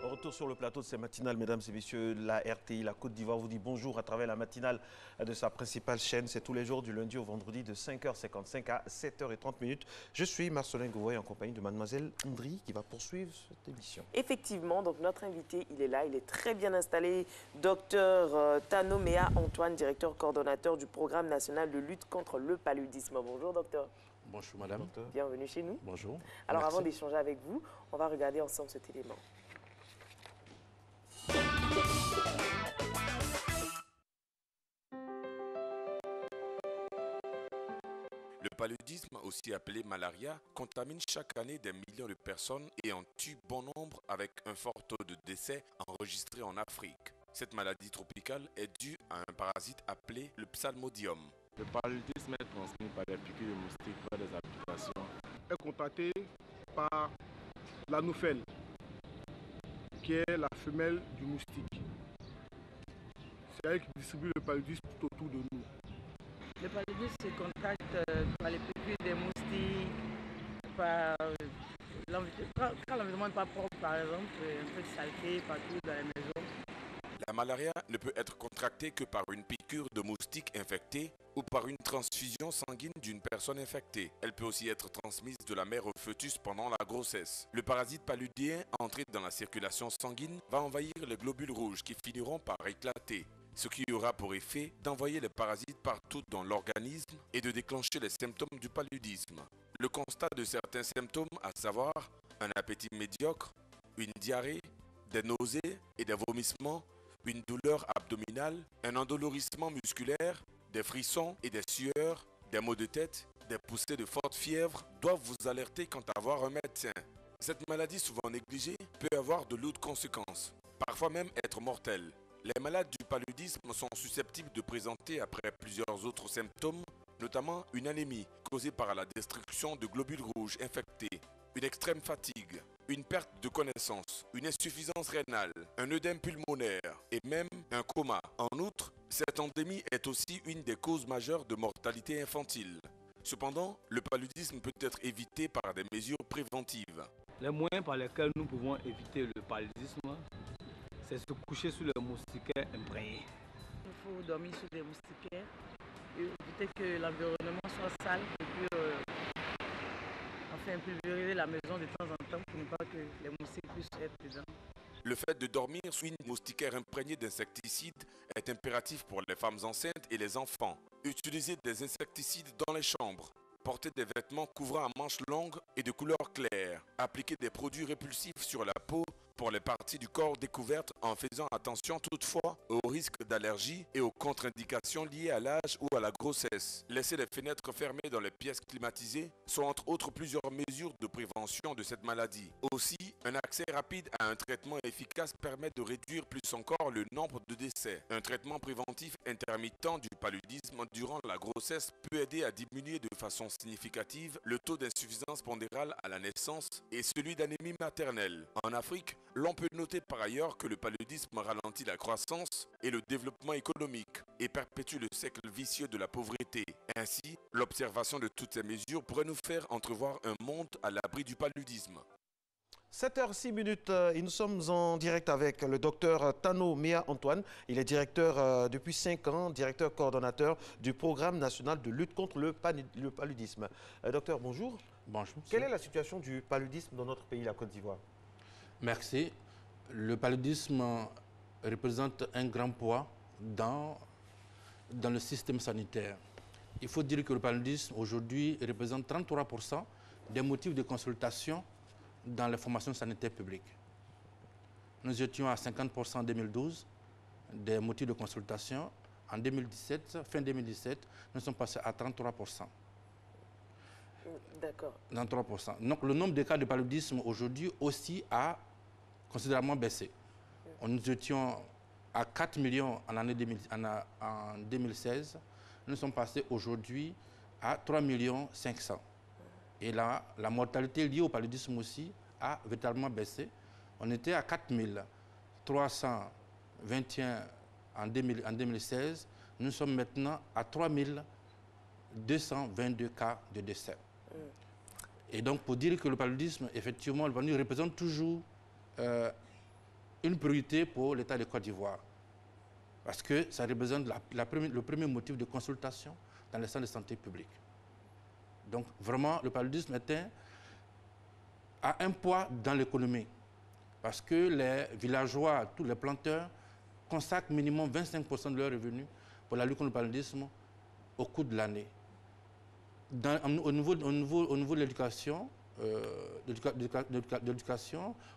Retour sur le plateau de ces matinales, mesdames et messieurs. La RTI, la Côte d'Ivoire vous dit bonjour à travers la matinale de sa principale chaîne. C'est tous les jours du lundi au vendredi de 5h55 à 7h30. Je suis Marcelin Gouvoy en compagnie de mademoiselle Ndri qui va poursuivre cette émission. Effectivement, donc notre invité, il est là, il est très bien installé. Docteur Tano Mea Antoine, directeur coordonnateur du programme national de lutte contre le paludisme. Bonjour docteur. Bonjour madame. Bienvenue chez nous. Bonjour. Alors Merci. avant d'échanger avec vous, on va regarder ensemble cet élément. Le paludisme, aussi appelé malaria, contamine chaque année des millions de personnes et en tue bon nombre avec un fort taux de décès enregistré en Afrique. Cette maladie tropicale est due à un parasite appelé le psalmodium. Le paludisme est transmis par des piqûres de moustiques par des applications. Est contacté par la noufelle, qui est la femelle du moustique. C'est elle qui distribue le paludisme tout autour de nous. Le paludisme se contacte par les piqûres des moustiques, par quand l'environnement n'est pas propre, par exemple, un peu de saleté partout dans les maisons. La malaria ne peut être contractée que par une piqûre de moustique infecté ou par une transfusion sanguine d'une personne infectée. Elle peut aussi être transmise de la mère au fœtus pendant la grossesse. Le parasite paludien, entré dans la circulation sanguine, va envahir les globules rouges qui finiront par éclater, ce qui aura pour effet d'envoyer les parasites partout dans l'organisme et de déclencher les symptômes du paludisme. Le constat de certains symptômes, à savoir un appétit médiocre, une diarrhée, des nausées et des vomissements, une douleur abdominale, un endolorissement musculaire, des frissons et des sueurs, des maux de tête, des poussées de forte fièvre doivent vous alerter quant à voir un médecin. Cette maladie souvent négligée peut avoir de lourdes conséquences, parfois même être mortelle. Les malades du paludisme sont susceptibles de présenter après plusieurs autres symptômes, notamment une anémie causée par la destruction de globules rouges infectés, une extrême fatigue, une perte de connaissance, une insuffisance rénale, un œdème pulmonaire et même un coma. En outre, cette endémie est aussi une des causes majeures de mortalité infantile. Cependant, le paludisme peut être évité par des mesures préventives. Les moyens par lesquels nous pouvons éviter le paludisme, c'est se coucher sous les moustiquaires imprégnés. Il faut dormir sous des moustiquaires, éviter que l'environnement soit sale et puis enfin pulvériser la maison de temps en temps pour ne pas que les moustiques puissent être dedans. Le fait de dormir sous une moustiquaire imprégnée d'insecticides est impératif pour les femmes enceintes et les enfants. Utilisez des insecticides dans les chambres. Portez des vêtements couvrant à manches longues et de couleur claire. Appliquez des produits répulsifs sur la peau pour les parties du corps découvertes en faisant attention toutefois aux risques d'allergie et aux contre-indications liées à l'âge ou à la grossesse. Laissez les fenêtres fermées dans les pièces climatisées sont entre autres plusieurs mesures de prévention de cette maladie. Aussi, un accès rapide à un traitement efficace permet de réduire plus encore le nombre de décès. Un traitement préventif intermittent du paludisme durant la grossesse peut aider à diminuer de façon significative le taux d'insuffisance pondérale à la naissance et celui d'anémie maternelle. En Afrique, l'on peut noter par ailleurs que le paludisme ralentit la croissance et le développement économique et perpétue le cercle vicieux de la pauvreté. Ainsi, l'observation de toutes ces mesures pourrait nous faire entrevoir un monde à l'abri du paludisme. 7h06 et nous sommes en direct avec le docteur Tano Mea Antoine. Il est directeur depuis 5 ans, directeur coordonnateur du programme national de lutte contre le paludisme. Docteur, bonjour. Bonjour. Quelle est la situation du paludisme dans notre pays, la Côte d'Ivoire? Merci. Le paludisme représente un grand poids dans le système sanitaire. Il faut dire que le paludisme aujourd'hui représente 33% des motifs de consultation dans les formations sanitaires publiques. Nous étions à 50% en 2012 des motifs de consultation. En 2017, fin 2017, nous sommes passés à 33%. D'accord. 33%. Donc le nombre de cas de paludisme aujourd'hui aussi a considérablement baissé. Nous étions à 4 millions en 2016. Nous sommes passés aujourd'hui à 3 500 000. Et là, la mortalité liée au paludisme aussi a véritablement baissé. On était à 4 321 en 2016. Nous sommes maintenant à 3 222 cas de décès. Et donc, pour dire que le paludisme, effectivement, le paludisme représente toujours une priorité pour l'État de Côte d'Ivoire. Parce que ça représente le premier motif de consultation dans les centres de santé publics. Donc, vraiment, le paludisme a un poids dans l'économie. Parce que les villageois, tous les planteurs, consacrent minimum 25% de leurs revenus pour la lutte contre le paludisme au cours de l'année. Au niveau de l'éducation,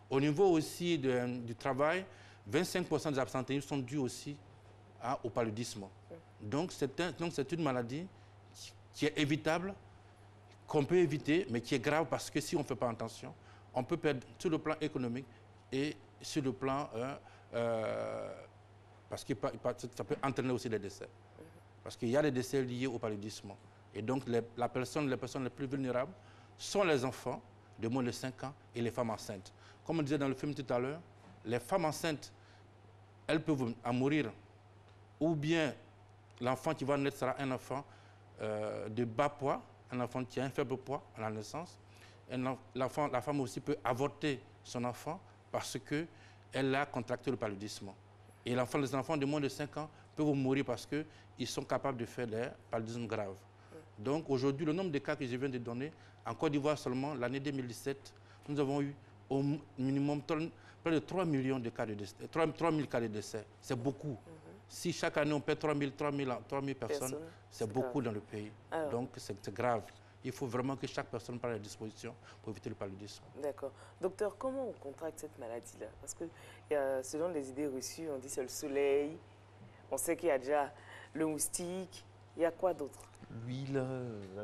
au niveau aussi du travail, 25% des absentéismes sont dus aussi au paludisme. Donc c'est une maladie qui est évitable, qu'on peut éviter, mais qui est grave parce que si on ne fait pas attention, on peut perdre sur le plan économique et sur le plan... parce que ça peut entraîner aussi des décès. Parce qu'il y a des décès liés au paludisme. Et donc les personnes les plus vulnérables sont les enfants de moins de 5 ans et les femmes enceintes. Comme on disait dans le film tout à l'heure, les femmes enceintes, elles peuvent en mourir. Ou bien l'enfant qui va naître sera un enfant de bas poids, un enfant qui a un faible poids à la naissance. La femme aussi peut avorter son enfant parce qu'elle a contracté le paludisme. Et les enfants de moins de 5 ans peuvent mourir parce qu'ils sont capables de faire des paludismes graves. Donc aujourd'hui, le nombre de cas que je viens de donner, en Côte d'Ivoire seulement, l'année 2017, nous avons eu au minimum près de 3 millions de cas de décès, 3 000 cas de décès. C'est beaucoup. Si chaque année on perd 3 000 personnes, c'est beaucoup dans le pays. Alors, donc c'est grave. Il faut vraiment que chaque personne prenne les dispositions pour éviter le paludisme. D'accord. Docteur, comment on contracte cette maladie-là? Parce que selon les idées reçues, on dit c'est le soleil, on sait qu'il y a déjà le moustique, il y a quoi d'autre? L'huile.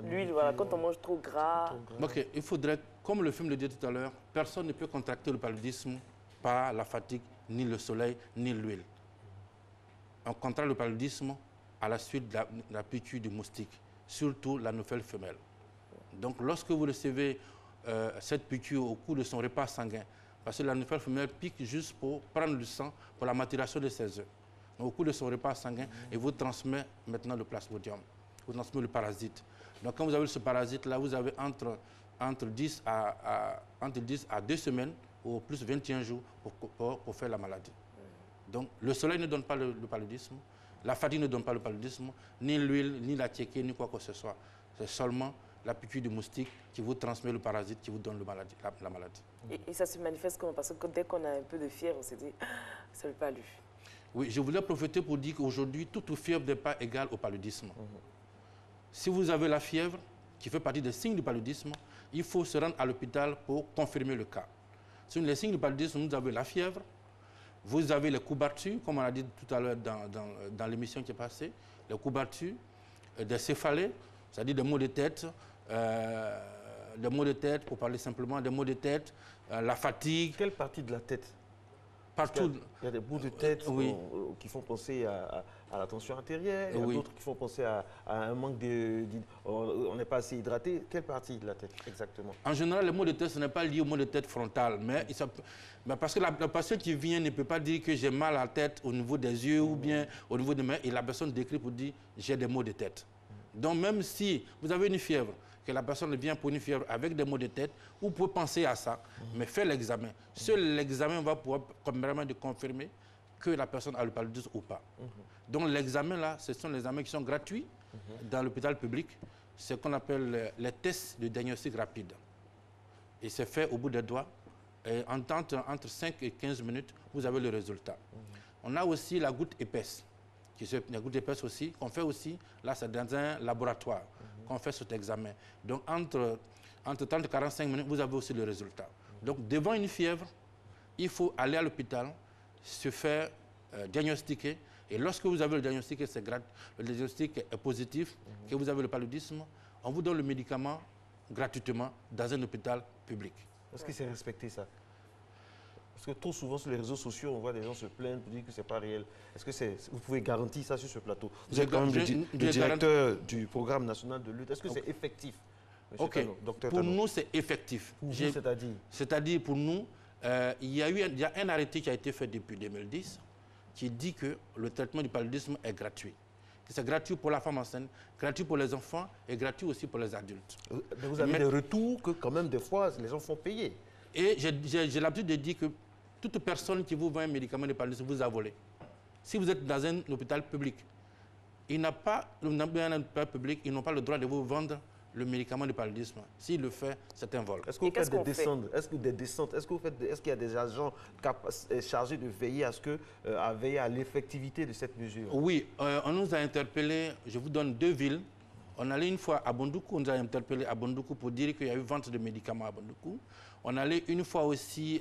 L'huile, voilà, quand on mange trop gras. Ok, il faudrait, comme le film le dit tout à l'heure, personne ne peut contracter le paludisme par la fatigue, ni le soleil, ni l'huile. On contracte le paludisme à la suite de la piqûre du moustique, surtout la nouvelle femelle. Donc, lorsque vous recevez cette piqûre au cours de son repas sanguin, parce que la nouvelle femelle pique juste pour prendre du sang pour la maturation de ses œufs. Donc, au cours de son repas sanguin, il vous transmet maintenant le plasmodium, vous transmet le parasite. Donc, quand vous avez ce parasite-là, vous avez entre 10 à 2 semaines ou plus 21 jours pour faire la maladie. Donc, le soleil ne donne pas le paludisme, la fatigue ne donne pas le paludisme, ni l'huile, ni la tiéké, ni quoi que ce soit. C'est seulement la piqûre du moustique qui vous transmet le parasite, qui vous donne la maladie. Et ça se manifeste comment? Parce que dès qu'on a un peu de fièvre, on se dit, c'est le palud. Oui, je voulais profiter pour dire qu'aujourd'hui, toute fièvre n'est pas égale au paludisme. Si vous avez la fièvre, qui fait partie des signes du paludisme, il faut se rendre à l'hôpital pour confirmer le cas. Sur les signes du paludisme, vous avez la fièvre, vous avez les couvertures, comme on a dit tout à l'heure dans l'émission qui est passée, les couvertures, des céphalées, c'est-à-dire des maux de tête, pour parler simplement, des maux de tête, la fatigue. Quelle partie de la tête? Partout. Il y a des bouts de tête oui. qui font penser à la tension artérielle, il y a oui. d'autres qui font penser à un manque on n'est pas assez hydraté. Quelle partie de la tête exactement? En général, le maux de tête, ce n'est pas lié au maux de tête frontal, mais parce que le patient qui vient ne peut pas dire que j'ai mal à la tête au niveau des yeux ou bien au niveau des mains, et la personne décrit pour dire j'ai des maux de tête. Donc même si vous avez une fièvre, que la personne vient pour une fièvre avec des maux de tête, vous pouvez penser à ça, mais faites l'examen. Seul l'examen va pouvoir vraiment confirmer que la personne a le paludisme ou pas. Donc l'examen là, ce sont les examens qui sont gratuits dans l'hôpital public. C'est ce qu'on appelle les tests de diagnostic rapide. Et c'est fait au bout des doigts. Et entre 5 et 15 minutes, vous avez le résultat. On a aussi la goutte épaisse. La goutte épaisse aussi, qu'on fait aussi, là c'est dans un laboratoire qu'on fait cet examen. Donc entre 30 et 45 minutes, vous avez aussi le résultat. Donc devant une fièvre, il faut aller à l'hôpital, se faire diagnostiquer. Et lorsque vous avez le diagnostic, le diagnostic est positif, que vous avez le paludisme, on vous donne le médicament gratuitement dans un hôpital public. Est-ce que c'est respecté ça? Parce que trop souvent sur les réseaux sociaux, on voit des gens se plaindre pour dire que ce n'est pas réel. Est-ce que vous pouvez garantir ça sur ce plateau? Vous êtes quand même le directeur du programme national de lutte. Est-ce que c'est effectif? Ok, pour nous c'est effectif. C'est-à-dire? C'est-à-dire pour nous, il y a un arrêté qui a été fait depuis 2010 qui dit que le traitement du paludisme est gratuit. C'est gratuit pour la femme enceinte, gratuit pour les enfants et gratuit aussi pour les adultes. Mais vous avez des retours que quand même des fois les gens font payer. Et j'ai l'habitude de dire que toute personne qui vous vend un médicament de paludisme vous a volé. Si vous êtes dans un hôpital public, ils n'ont pas le droit de vous vendre le médicament de paludisme. S'il le fait, c'est un vol. Est-ce que vous faites des descentes? Est-ce qu'il y a des agents chargés de veiller à l'effectivité de cette mesure? Oui, on nous a interpellés, je vous donne 2 villes. On allait une fois à Bondoukou, on nous a interpellés à Bondoukou pour dire qu'il y a eu vente de médicaments à Bondoukou. On allait une fois aussi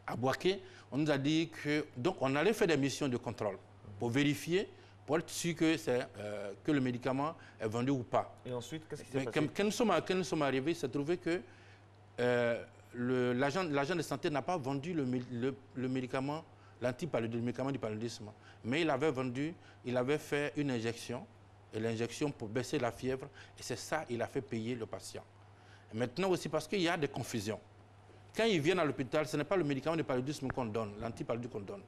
à Boaké, on nous a dit que... Donc on allait faire des missions de contrôle pour vérifier, pour être sûr que le médicament est vendu ou pas. Et ensuite, qu'est-ce qui s'est passé? Quand nous sommes arrivés, il s'est trouvé que l'agent de santé n'a pas vendu le médicament, le médicament du paludisme. Mais il avait fait une injection, et l'injection pour baisser la fièvre, et c'est ça, il a fait payer le patient. Et maintenant aussi, parce qu'il y a des confusions. Quand ils viennent à l'hôpital, ce n'est pas le médicament de paludisme qu'on donne, l'antipaludique qu'on donne.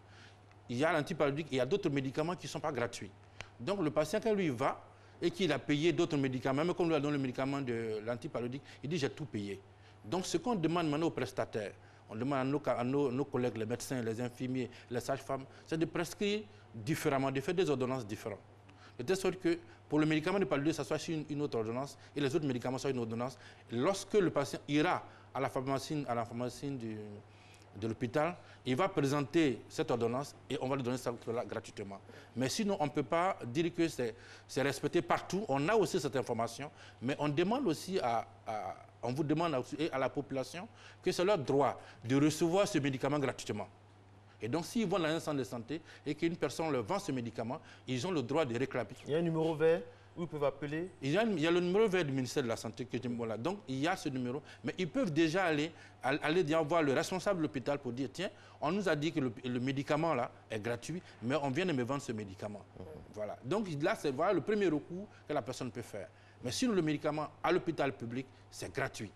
Il y a l'antipaludique, il y a d'autres médicaments qui ne sont pas gratuits. Donc le patient, quand lui va et qu'il a payé d'autres médicaments, même quand on lui a donné le médicament de l'antipaludique, il dit j'ai tout payé. Donc ce qu'on demande maintenant aux prestataires, on demande à nos collègues, les médecins, les infirmiers, les sages-femmes, c'est de prescrire différemment, de faire des ordonnances différentes. De telle sorte que pour le médicament de paludisme, ça soit sur une autre ordonnance et les autres médicaments soient une ordonnance. Lorsque le patient ira à la pharmacie de l'hôpital, il va présenter cette ordonnance et on va lui donner ça gratuitement. Mais sinon, on ne peut pas dire que c'est respecté partout. On a aussi cette information, mais on demande aussi on vous demande aussi à la population que c'est leur droit de recevoir ce médicament gratuitement. Et donc, s'ils vont dans un centre de santé et qu'une personne leur vend ce médicament, ils ont le droit de réclamer. Il y a un numéro vert où ils peuvent appeler? Il y a le numéro vert du ministère de la Santé. Voilà. Donc, il y a ce numéro. Mais ils peuvent déjà aller voir le responsable de l'hôpital pour dire, tiens, on nous a dit que le médicament là est gratuit, mais on vient de me vendre ce médicament. Voilà. Donc, là, c'est le premier recours que la personne peut faire. Mais sinon, le médicament à l'hôpital public, c'est gratuit.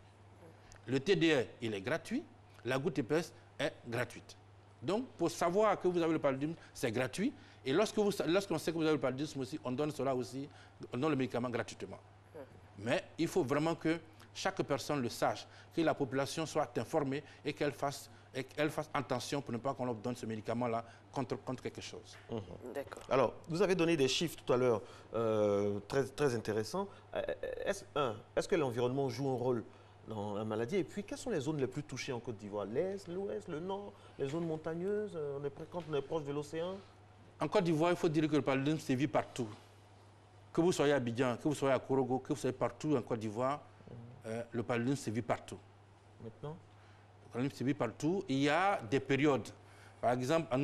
Le TDR, il est gratuit. La goutte épaisse est gratuite. Donc, pour savoir que vous avez le paludisme, c'est gratuit. Et lorsqu'on sait que vous avez le paludisme aussi, on donne le médicament gratuitement. Mais il faut vraiment que chaque personne le sache, que la population soit informée et qu'elle fasse attention pour ne pas qu'on leur donne ce médicament-là contre quelque chose. D'accord. Alors, vous avez donné des chiffres tout à l'heure très intéressants. Est-ce que l'environnement joue un rôle dans la maladie? Et puis, quelles sont les zones les plus touchées en Côte d'Ivoire? L'Est, l'Ouest, le Nord, les zones montagneuses? Quand on est proche de l'océan? En Côte d'Ivoire, il faut dire que le paludisme sévit partout. Que vous soyez à Abidjan, que vous soyez à Korogo, que vous soyez partout en Côte d'Ivoire, le paludisme sévit partout. Maintenant? Le paludisme sévit partout. Il y a des périodes. Par exemple,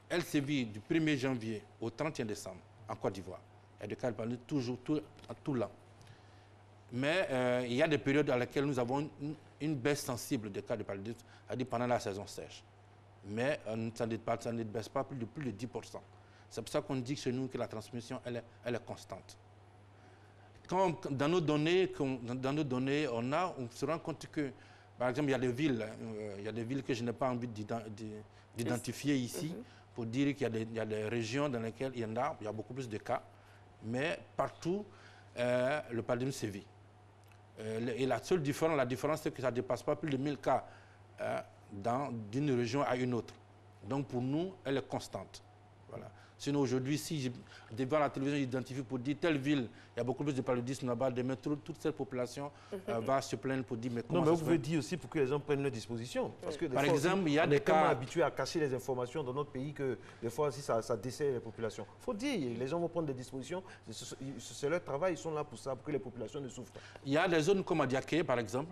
elle sévit du 1er janvier au 31 décembre en Côte d'Ivoire. Il y a des cas de paludisme toujours, tout l'an. Mais il y a des périodes à laquelle nous avons une baisse sensible des cas de paludisme, c'est-à-dire pendant la saison sèche. Mais ça ne baisse pas plus de 10%. C'est pour ça qu'on dit chez nous que la transmission, elle est constante. Dans nos données, on se rend compte que, par exemple, il y a des villes que je n'ai pas envie d'identifier ici, pour dire qu'il y a des régions dans lesquelles il y a beaucoup plus de cas, mais partout, le paludisme sévit. Et la différence, c'est que ça ne dépasse pas plus de 1000 cas d'une région à une autre. Donc pour nous, elle est constante. Voilà. Sinon aujourd'hui, si devant la télévision, j'identifie pour dire telle ville, il y a beaucoup plus de paludisme là-bas, demain toute cette population va se plaindre pour dire mais comment non, mais ça vous pouvez dire aussi pour que les gens prennent leurs dispositions. Parce que par exemple, il y a des cas... On est tellement habitués à cacher les informations dans notre pays que des fois aussi ça dessert les populations. Il faut dire, les gens vont prendre des dispositions, c'est leur travail, ils sont là pour ça, pour que les populations ne souffrent pas. Il y a des zones comme Adiaké, par exemple,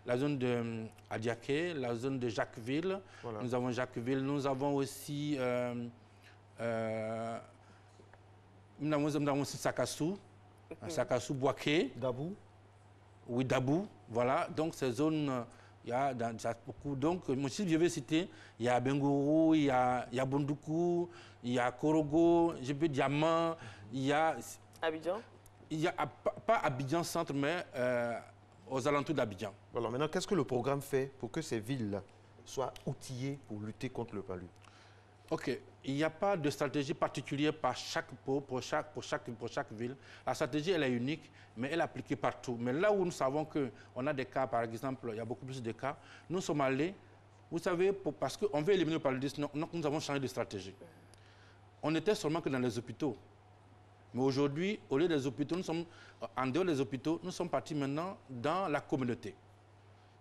la zone de Adiaké, la zone de Jacquesville. Voilà. Nous avons Jacquesville, nous avons aussi Sakassou, Sakassou, Boaké. Dabou. Oui, Dabou, voilà. Donc ces zones, il y a beaucoup. Donc, si je vais citer, il y a Bengourou, il y a Bondoukou, il y a Korogo, je peux Diamant, il y a... Abidjan? Il y a pas Abidjan centre, mais aux alentours d'Abidjan. Voilà, maintenant, qu'est-ce que le programme fait pour que ces villes-là soient outillées pour lutter contre le paludisme? Ok, il n'y a pas de stratégie particulière pour chaque ville. La stratégie, elle est unique, mais elle est appliquée partout. Mais là où nous savons qu'on a des cas, par exemple, il y a beaucoup plus de cas, nous sommes allés, vous savez, parce qu'on veut éliminer le paludisme, nous avons changé de stratégie. On n'était seulement que dans les hôpitaux. Mais aujourd'hui, au lieu des hôpitaux, nous sommes en dehors des hôpitaux, nous sommes partis maintenant dans la communauté.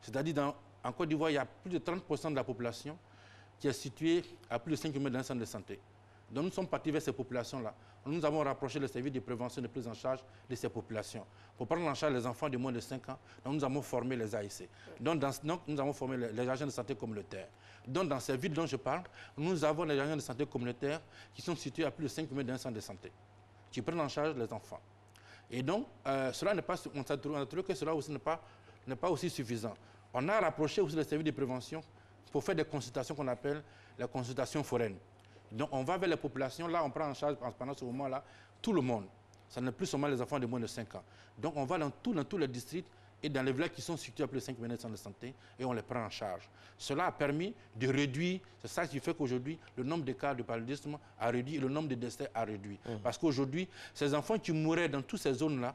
C'est-à-dire, en Côte d'Ivoire, il y a plus de 30% de la population qui est située à plus de 5 km d'un centre de santé. Donc nous sommes partis vers ces populations-là. Nous avons rapproché le service de prévention et de prise en charge de ces populations. Pour prendre en charge les enfants de moins de 5 ans, donc nous avons formé les AIC. Donc nous avons formé les agents de santé communautaires. Donc dans ces villes dont je parle, nous avons les agents de santé communautaires qui sont situés à plus de 5 km d'un centre de santé, qui prennent en charge les enfants. Et donc, cela n'est pas, on a trouvé que cela aussi n'est pas aussi suffisant. On a rapproché aussi les services de prévention pour faire des consultations qu'on appelle les consultations foraines. Donc, on va vers les populations, là, on prend en charge pendant ce moment-là tout le monde. Ça n'est plus seulement les enfants de moins de 5 ans. Donc, on va dans tous les districts et dans les villages qui sont situés à plus de 5 minutes de santé et on les prend en charge. Cela a permis de réduire, c'est ça qui fait qu'aujourd'hui, le nombre de cas de paludisme a réduit et le nombre de décès a réduit. Parce qu'aujourd'hui, ces enfants qui mouraient dans toutes ces zones-là,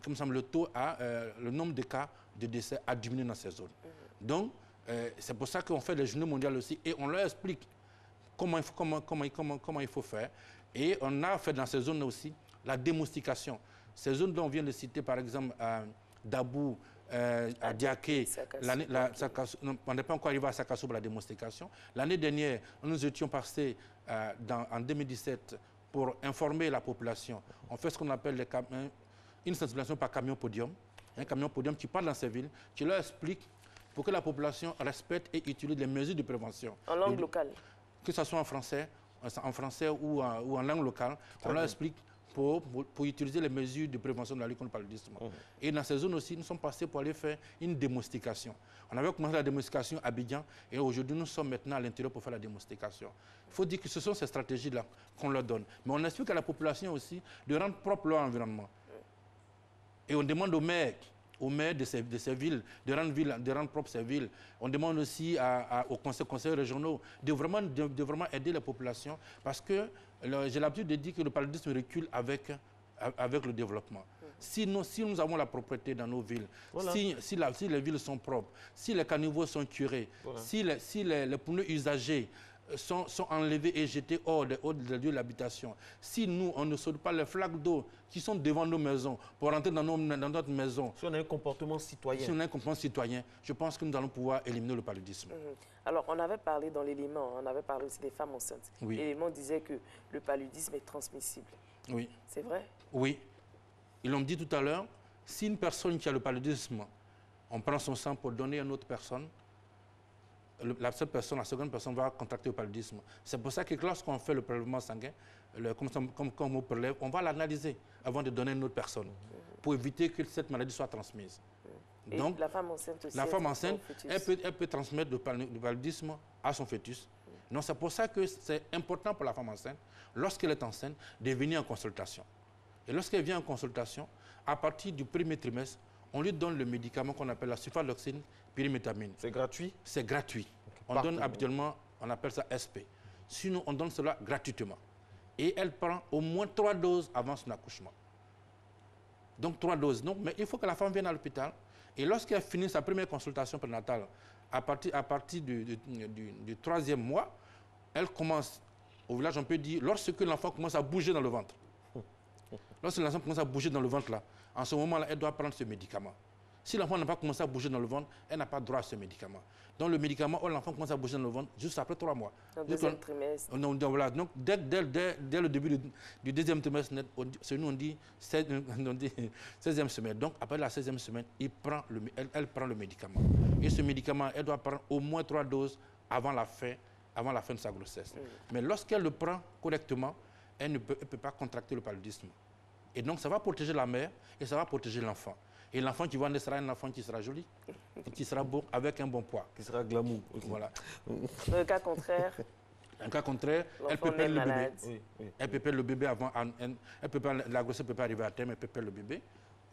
comme ça, le nombre de cas de décès a diminué dans ces zones. Donc, c'est pour ça qu'on fait les journées mondiales aussi et on leur explique comment il faut faire. Et on a fait dans ces zones aussi la démoustication. Ces zones dont on vient de citer, par exemple, Dabou, à Diaké, on n'est pas encore arrivé à Sakasso pour la démonstration. L'année dernière, nous étions passés en 2017 pour informer la population. On fait ce qu'on appelle une sensibilisation par camion podium. Un camion podium qui part dans ces villes, qui leur explique pour que la population respecte et utilise les mesures de prévention. En langue locale. Que ce soit en français ou en langue locale, on leur explique pour utiliser les mesures de prévention de la lutte contre le paludisme. Et dans ces zones aussi, nous sommes passés pour aller faire une démonstration. On avait commencé la démonstration à Abidjan et aujourd'hui, nous sommes maintenant à l'intérieur pour faire la démonstration. Il faut dire que ce sont ces stratégies-là qu'on leur donne. Mais on explique à la population aussi de rendre propre leur environnement. Et on demande aux maires de ces villes, de rendre propre ces villes. On demande aussi aux conseils régionaux de vraiment aider la population parce que j'ai l'habitude de dire que le paludisme recule avec le développement. Si nous avons la propreté dans nos villes, voilà. si les villes sont propres, si les caniveaux sont curés, voilà. si les pneus usagés sont enlevés et jetés hors des lieux d'habitation. Si nous, on ne saute pas les flaques d'eau qui sont devant nos maisons pour rentrer dans notre maison. Si on a un comportement citoyen. Si on a un comportement citoyen, je pense que nous allons pouvoir éliminer le paludisme. Alors, on avait parlé dans l'élément, on avait parlé aussi des femmes enceintes. Oui. L'élément disait que le paludisme est transmissible. Oui. C'est vrai? Oui. Ils l'ont dit tout à l'heure, si une personne qui a le paludisme, on prend son sang pour donner à une autre personne, la seconde personne va contracter le paludisme. C'est pour ça que lorsqu'on fait le prélèvement sanguin, comme on prélève, on va l'analyser avant de donner à une autre personne pour éviter que cette maladie soit transmise. Et donc, la femme enceinte aussi. La femme enceinte, elle peut transmettre le paludisme à son fœtus. Donc c'est pour ça que c'est important pour la femme enceinte, lorsqu'elle est enceinte, de venir en consultation. Et lorsqu'elle vient en consultation, à partir du premier trimestre, on lui donne le médicament qu'on appelle la sulfadoxine pyrimétamine. C'est gratuit? C'est gratuit. On donne habituellement, on appelle ça SP. Sinon, on donne cela gratuitement. Et elle prend au moins 3 doses avant son accouchement. Donc 3 doses. Donc, mais il faut que la femme vienne à l'hôpital. Et lorsqu'elle finit sa première consultation prénatale, à partir du 3e mois, elle commence, au village on peut dire, lorsque l'enfant commence à bouger dans le ventre. Lorsque l'enfant commence à bouger dans le ventre, là, en ce moment-là, elle doit prendre ce médicament. Si l'enfant n'a pas commencé à bouger dans le ventre, elle n'a pas droit à ce médicament. Donc le médicament, l'enfant commence à bouger dans le ventre juste après 3 mois. Dans le deuxième trimestre. Voilà. Donc dès le début du deuxième trimestre, chez nous on dit 16e semaine. Donc après la 16e semaine, elle prend le médicament. Et ce médicament, elle doit prendre au moins 3 doses avant la fin de sa grossesse. Mais lorsqu'elle le prend correctement, elle ne peut pas contracter le paludisme. Et donc ça va protéger la mère et ça va protéger l'enfant. Et l'enfant qui va naître sera un enfant qui sera joli, qui sera beau, avec un bon poids. Qui sera glamour. Voilà. Dans le cas contraire, elle peut perdre le bébé. Oui. Elle peut perdre le bébé avant. La grossesse peut pas arriver à terme, elle peut perdre le bébé.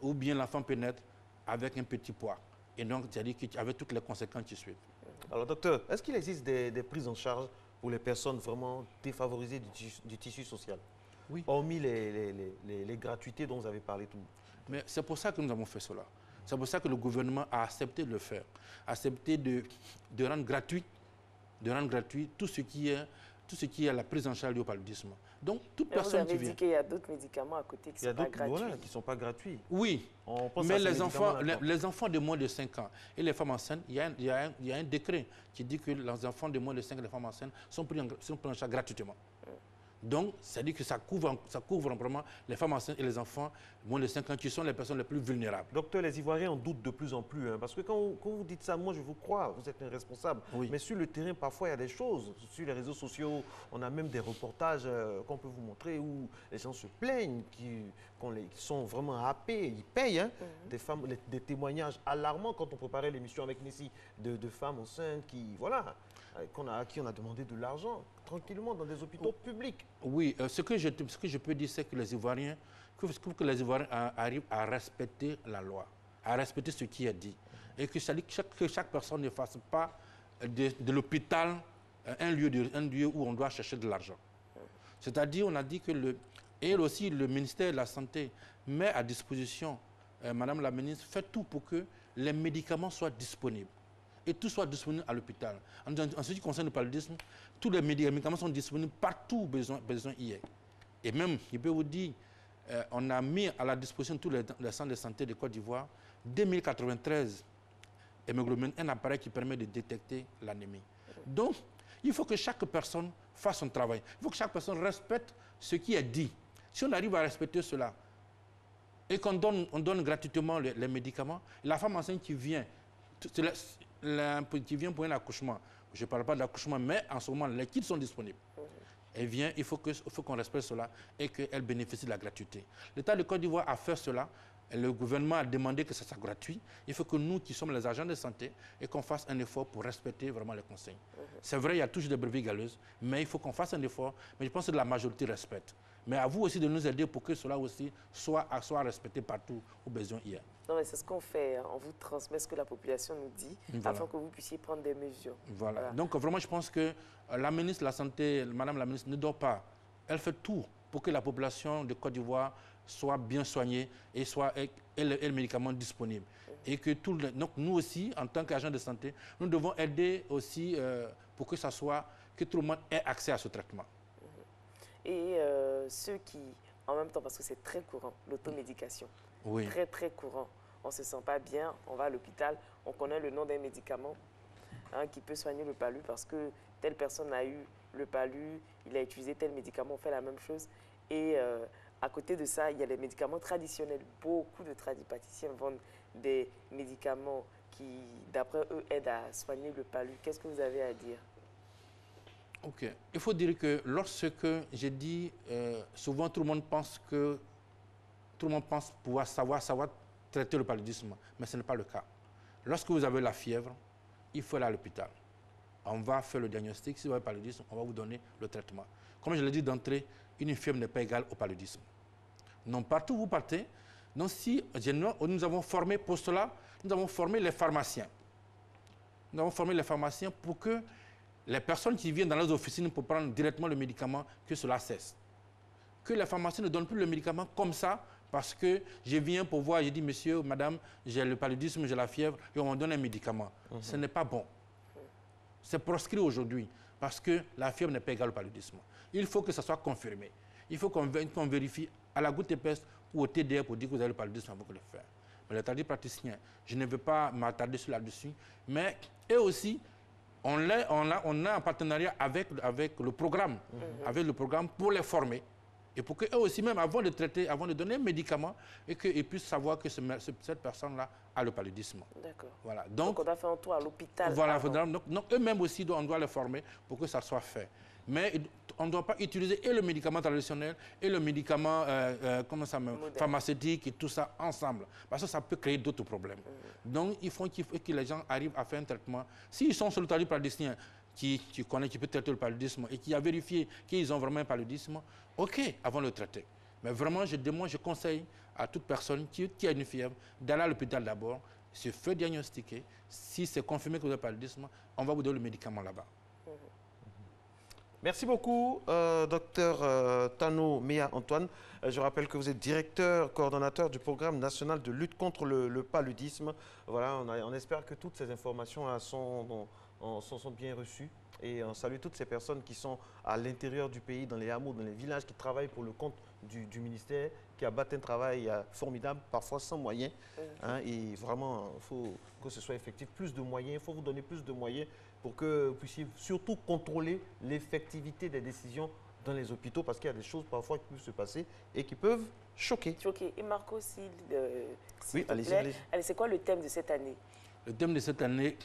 Ou bien l'enfant peut naître avec un petit poids. Et donc, c'est-à-dire qu'avec toutes les conséquences qui suivent. Alors, docteur, est-ce qu'il existe des prises en charge pour les personnes vraiment défavorisées du tissu social? Oui. Hormis les gratuités dont vous avez parlé tout. Mais c'est pour ça que nous avons fait cela. C'est pour ça que le gouvernement a accepté de le faire. Accepté de rendre gratuit tout ce qui est la prise en charge du paludisme. Donc, toute personne qui vient... Vous avez dit qu'il y a d'autres médicaments à côté qui ne sont pas gratuits. Voilà, qui ne sont pas gratuits. Oui, mais les enfants de moins de 5 ans et les femmes enceintes, il y a un décret qui dit que les enfants de moins de 5 ans et les femmes enceintes sont pris en charge gratuitement. Donc, c'est-à-dire que ça couvre vraiment les femmes enceintes et les enfants moins de 5 ans qui sont les personnes les plus vulnérables. Docteur, les Ivoiriens en doutent de plus en plus. Parce que quand vous dites ça, moi je vous crois, vous êtes un responsable. Oui. Mais sur le terrain, parfois il y a des choses. Sur les réseaux sociaux, on a même des reportages qu'on peut vous montrer où les gens se plaignent, qui sont vraiment happés, ils payent. Des femmes, des témoignages alarmants quand on préparait l'émission avec Nessie de femmes enceintes à qui on a demandé de l'argent tranquillement dans des hôpitaux publics. Oui, ce que je peux dire, c'est que les Ivoiriens, arrivent à respecter la loi, à respecter ce qui est dit. Et que chaque personne ne fasse pas de l'hôpital un lieu où on doit chercher de l'argent. C'est-à-dire, on a dit que le ministère de la Santé met à disposition, Madame la ministre, fait tout pour que les médicaments soient disponibles. Et tout soit disponible à l'hôpital. En ce qui concerne le paludisme, tous les médicaments sont disponibles partout où besoin y est. Et même, je peux vous dire, on a mis à la disposition tous les centres de santé de Côte d'Ivoire 2093 hémoglobine, un appareil qui permet de détecter l'anémie. Donc, il faut que chaque personne fasse son travail. Il faut que chaque personne respecte ce qui est dit. Si on arrive à respecter cela et qu'on donne gratuitement les médicaments, la femme enceinte qui vient, qui vient pour un accouchement, je ne parle pas d'accouchement, mais en ce moment, les kits sont disponibles. Elle vient, il faut qu'on respecte cela et qu'elle bénéficie de la gratuité. L'État de Côte d'Ivoire a fait cela. Le gouvernement a demandé que ça soit gratuit. Il faut que nous, qui sommes les agents de santé, et qu'on fasse un effort pour respecter vraiment les conseils. C'est vrai, il y a toujours des brebis galeuses, mais il faut qu'on fasse un effort. Mais je pense que la majorité respecte. Mais à vous aussi de nous aider pour que cela aussi soit respecté partout où besoin il y a. Non, mais c'est ce qu'on fait. Hein. On vous transmet ce que la population nous dit, afin que vous puissiez prendre des mesures. Voilà. Donc vraiment, je pense que la ministre de la Santé, Madame la ministre, ne dort pas. Elle fait tout pour que la population de Côte d'Ivoire soit bien soignée et le médicament disponible. Et que donc nous aussi, en tant qu'agents de santé, nous devons aider aussi pour que tout le monde ait accès à ce traitement. Et ceux qui, en même temps, parce que c'est très courant, l'automédication, très très courant, on ne se sent pas bien, on va à l'hôpital, on connaît le nom d'un médicament qui peut soigner le palu parce que telle personne a eu le palu, il a utilisé tel médicament, on fait la même chose. Et à côté de ça, il y a les médicaments traditionnels. Beaucoup de tradipraticiens vendent des médicaments qui, d'après eux, aident à soigner le palu. Qu'est-ce que vous avez à dire? Ok. Il faut dire que lorsque j'ai dit, souvent tout le monde pense pouvoir savoir traiter le paludisme, mais ce n'est pas le cas. Lorsque vous avez la fièvre, il faut aller à l'hôpital. On va faire le diagnostic. Si vous avez le paludisme, on va vous donner le traitement. Comme je l'ai dit d'entrée, une fièvre n'est pas égale au paludisme. Non, partout où vous partez, donc si nous avons formé pour cela, nous avons formé les pharmaciens. Nous avons formé les pharmaciens pour que les personnes qui viennent dans leurs officines pour prendre directement le médicament, que cela cesse. Que les pharmaciens ne donnent plus le médicament comme ça, parce que je viens pour voir, je dis, monsieur, madame, j'ai le paludisme, j'ai la fièvre, et on me donne un médicament. Ce n'est pas bon. C'est proscrit aujourd'hui, parce que la fièvre n'est pas égale au paludisme. Il faut que ça soit confirmé. Il faut qu'on vérifie à la goutte épaisse ou au TDR pour dire que vous avez le paludisme avant de le faire. Mais les tradipraticiens, je ne veux pas m'attarder sur là-dessus, mais eux aussi, on a un partenariat avec le programme, pour les former. Et pour qu'eux aussi, même avant de traiter, avant de donner un médicament, et qu'ils puissent savoir que cette personne-là a le paludisme. D'accord. Voilà. Donc, on doit faire un tour à l'hôpital. Voilà. Donc eux-mêmes aussi, on doit les former pour que ça soit fait. Mais on ne doit pas utiliser et le médicament traditionnel et le médicament pharmaceutique et tout ça ensemble. Parce que ça peut créer d'autres problèmes. Donc, il faut que les gens arrivent à faire un traitement. S'ils sont sur le tradipraticien qui connaît, qui peut traiter le paludisme et qui a vérifié qu'ils ont vraiment un paludisme, OK, avant de le traiter. Mais vraiment, je conseille à toute personne qui a une fièvre d'aller à l'hôpital d'abord, se faire diagnostiquer. Si c'est confirmé que vous avez le paludisme, on va vous donner le médicament là-bas. Merci beaucoup, docteur Tano Mea Antoine. Je rappelle que vous êtes directeur, coordonnateur du programme national de lutte contre le paludisme. Voilà, on espère que toutes ces informations sont bien reçues. Et on salue toutes ces personnes qui sont à l'intérieur du pays, dans les hameaux, dans les villages, qui travaillent pour le compte du ministère, qui abattent un travail formidable, parfois sans moyens. Et vraiment, il faut que ce soit effectif. Plus de moyens, il faut vous donner plus de moyens pour que vous puissiez surtout contrôler l'effectivité des décisions dans les hôpitaux, parce qu'il y a des choses parfois qui peuvent se passer et qui peuvent choquer. Et Marco, oui, allez-y. Allez, c'est quoi le thème de cette année? Le thème de cette année,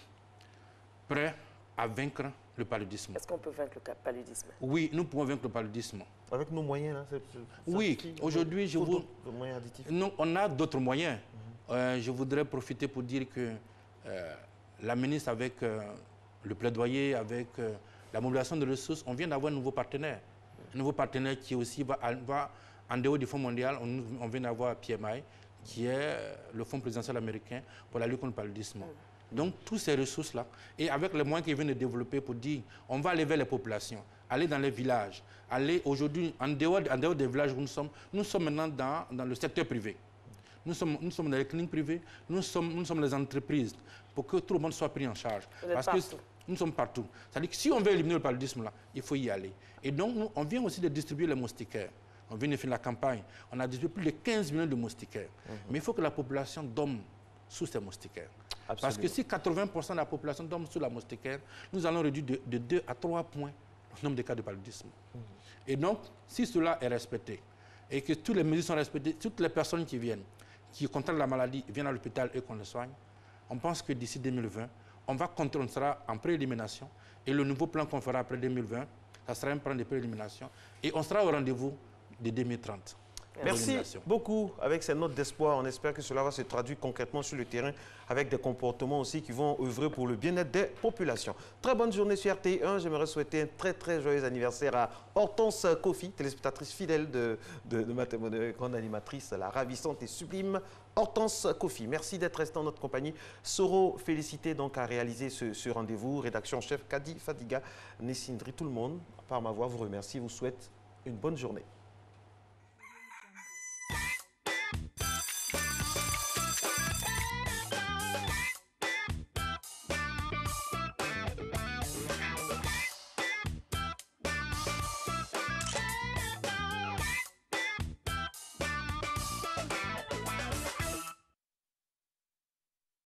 prêt à vaincre le paludisme. Est-ce qu'on peut vaincre le paludisme? Oui, nous pouvons vaincre le paludisme. Avec nos moyens, là? Oui, aujourd'hui, on a d'autres moyens. Je voudrais profiter pour dire que la ministre, avec le plaidoyer, avec la mobilisation de ressources, on vient d'avoir un nouveau partenaire. Un nouveau partenaire qui aussi va en dehors du Fonds mondial, on vient d'avoir PMI, qui est le Fonds présidentiel américain pour la lutte contre le paludisme. Donc, toutes ces ressources-là, et avec les moyens qu'ils viennent de développer pour dire, on va aller vers les populations, aller dans les villages, aller aujourd'hui, en dehors des villages où nous sommes maintenant dans le secteur privé. Nous sommes dans les cliniques privées, nous sommes les entreprises, pour que tout le monde soit pris en charge. Parce que nous sommes partout. C'est-à-dire que si on veut éliminer le paludisme, là, il faut y aller. Et donc, on vient aussi de distribuer les moustiquaires. On vient de faire la campagne. On a distribué plus de 15 millions de moustiquaires. Mais il faut que la population donne sous ces moustiquaires. Absolument. Parce que si 80% de la population tombe sous la moustiquaire, nous allons réduire de 2 à 3 points le nombre de cas de paludisme. Et donc, si cela est respecté, et que toutes les mesures sont respectées, toutes les personnes qui viennent, qui contractent la maladie, viennent à l'hôpital et qu'on les soigne, on pense que d'ici 2020, on sera en préélimination. Et le nouveau plan qu'on fera après 2020, ça sera un plan de préélimination. Et on sera au rendez-vous de 2030. Merci beaucoup. Avec ces notes d'espoir, on espère que cela va se traduire concrètement sur le terrain avec des comportements aussi qui vont œuvrer pour le bien-être des populations. Très bonne journée sur RTI1. J'aimerais souhaiter un très joyeux anniversaire à Hortense Kofi, téléspectatrice fidèle de ma grande animatrice, la ravissante et sublime Hortense Kofi. Merci d'être resté en notre compagnie. Soro, félicité donc à réaliser ce rendez-vous. Rédaction chef Kadi Fadiga, Nessindri, tout le monde, par ma voix, vous remercie, vous souhaite une bonne journée.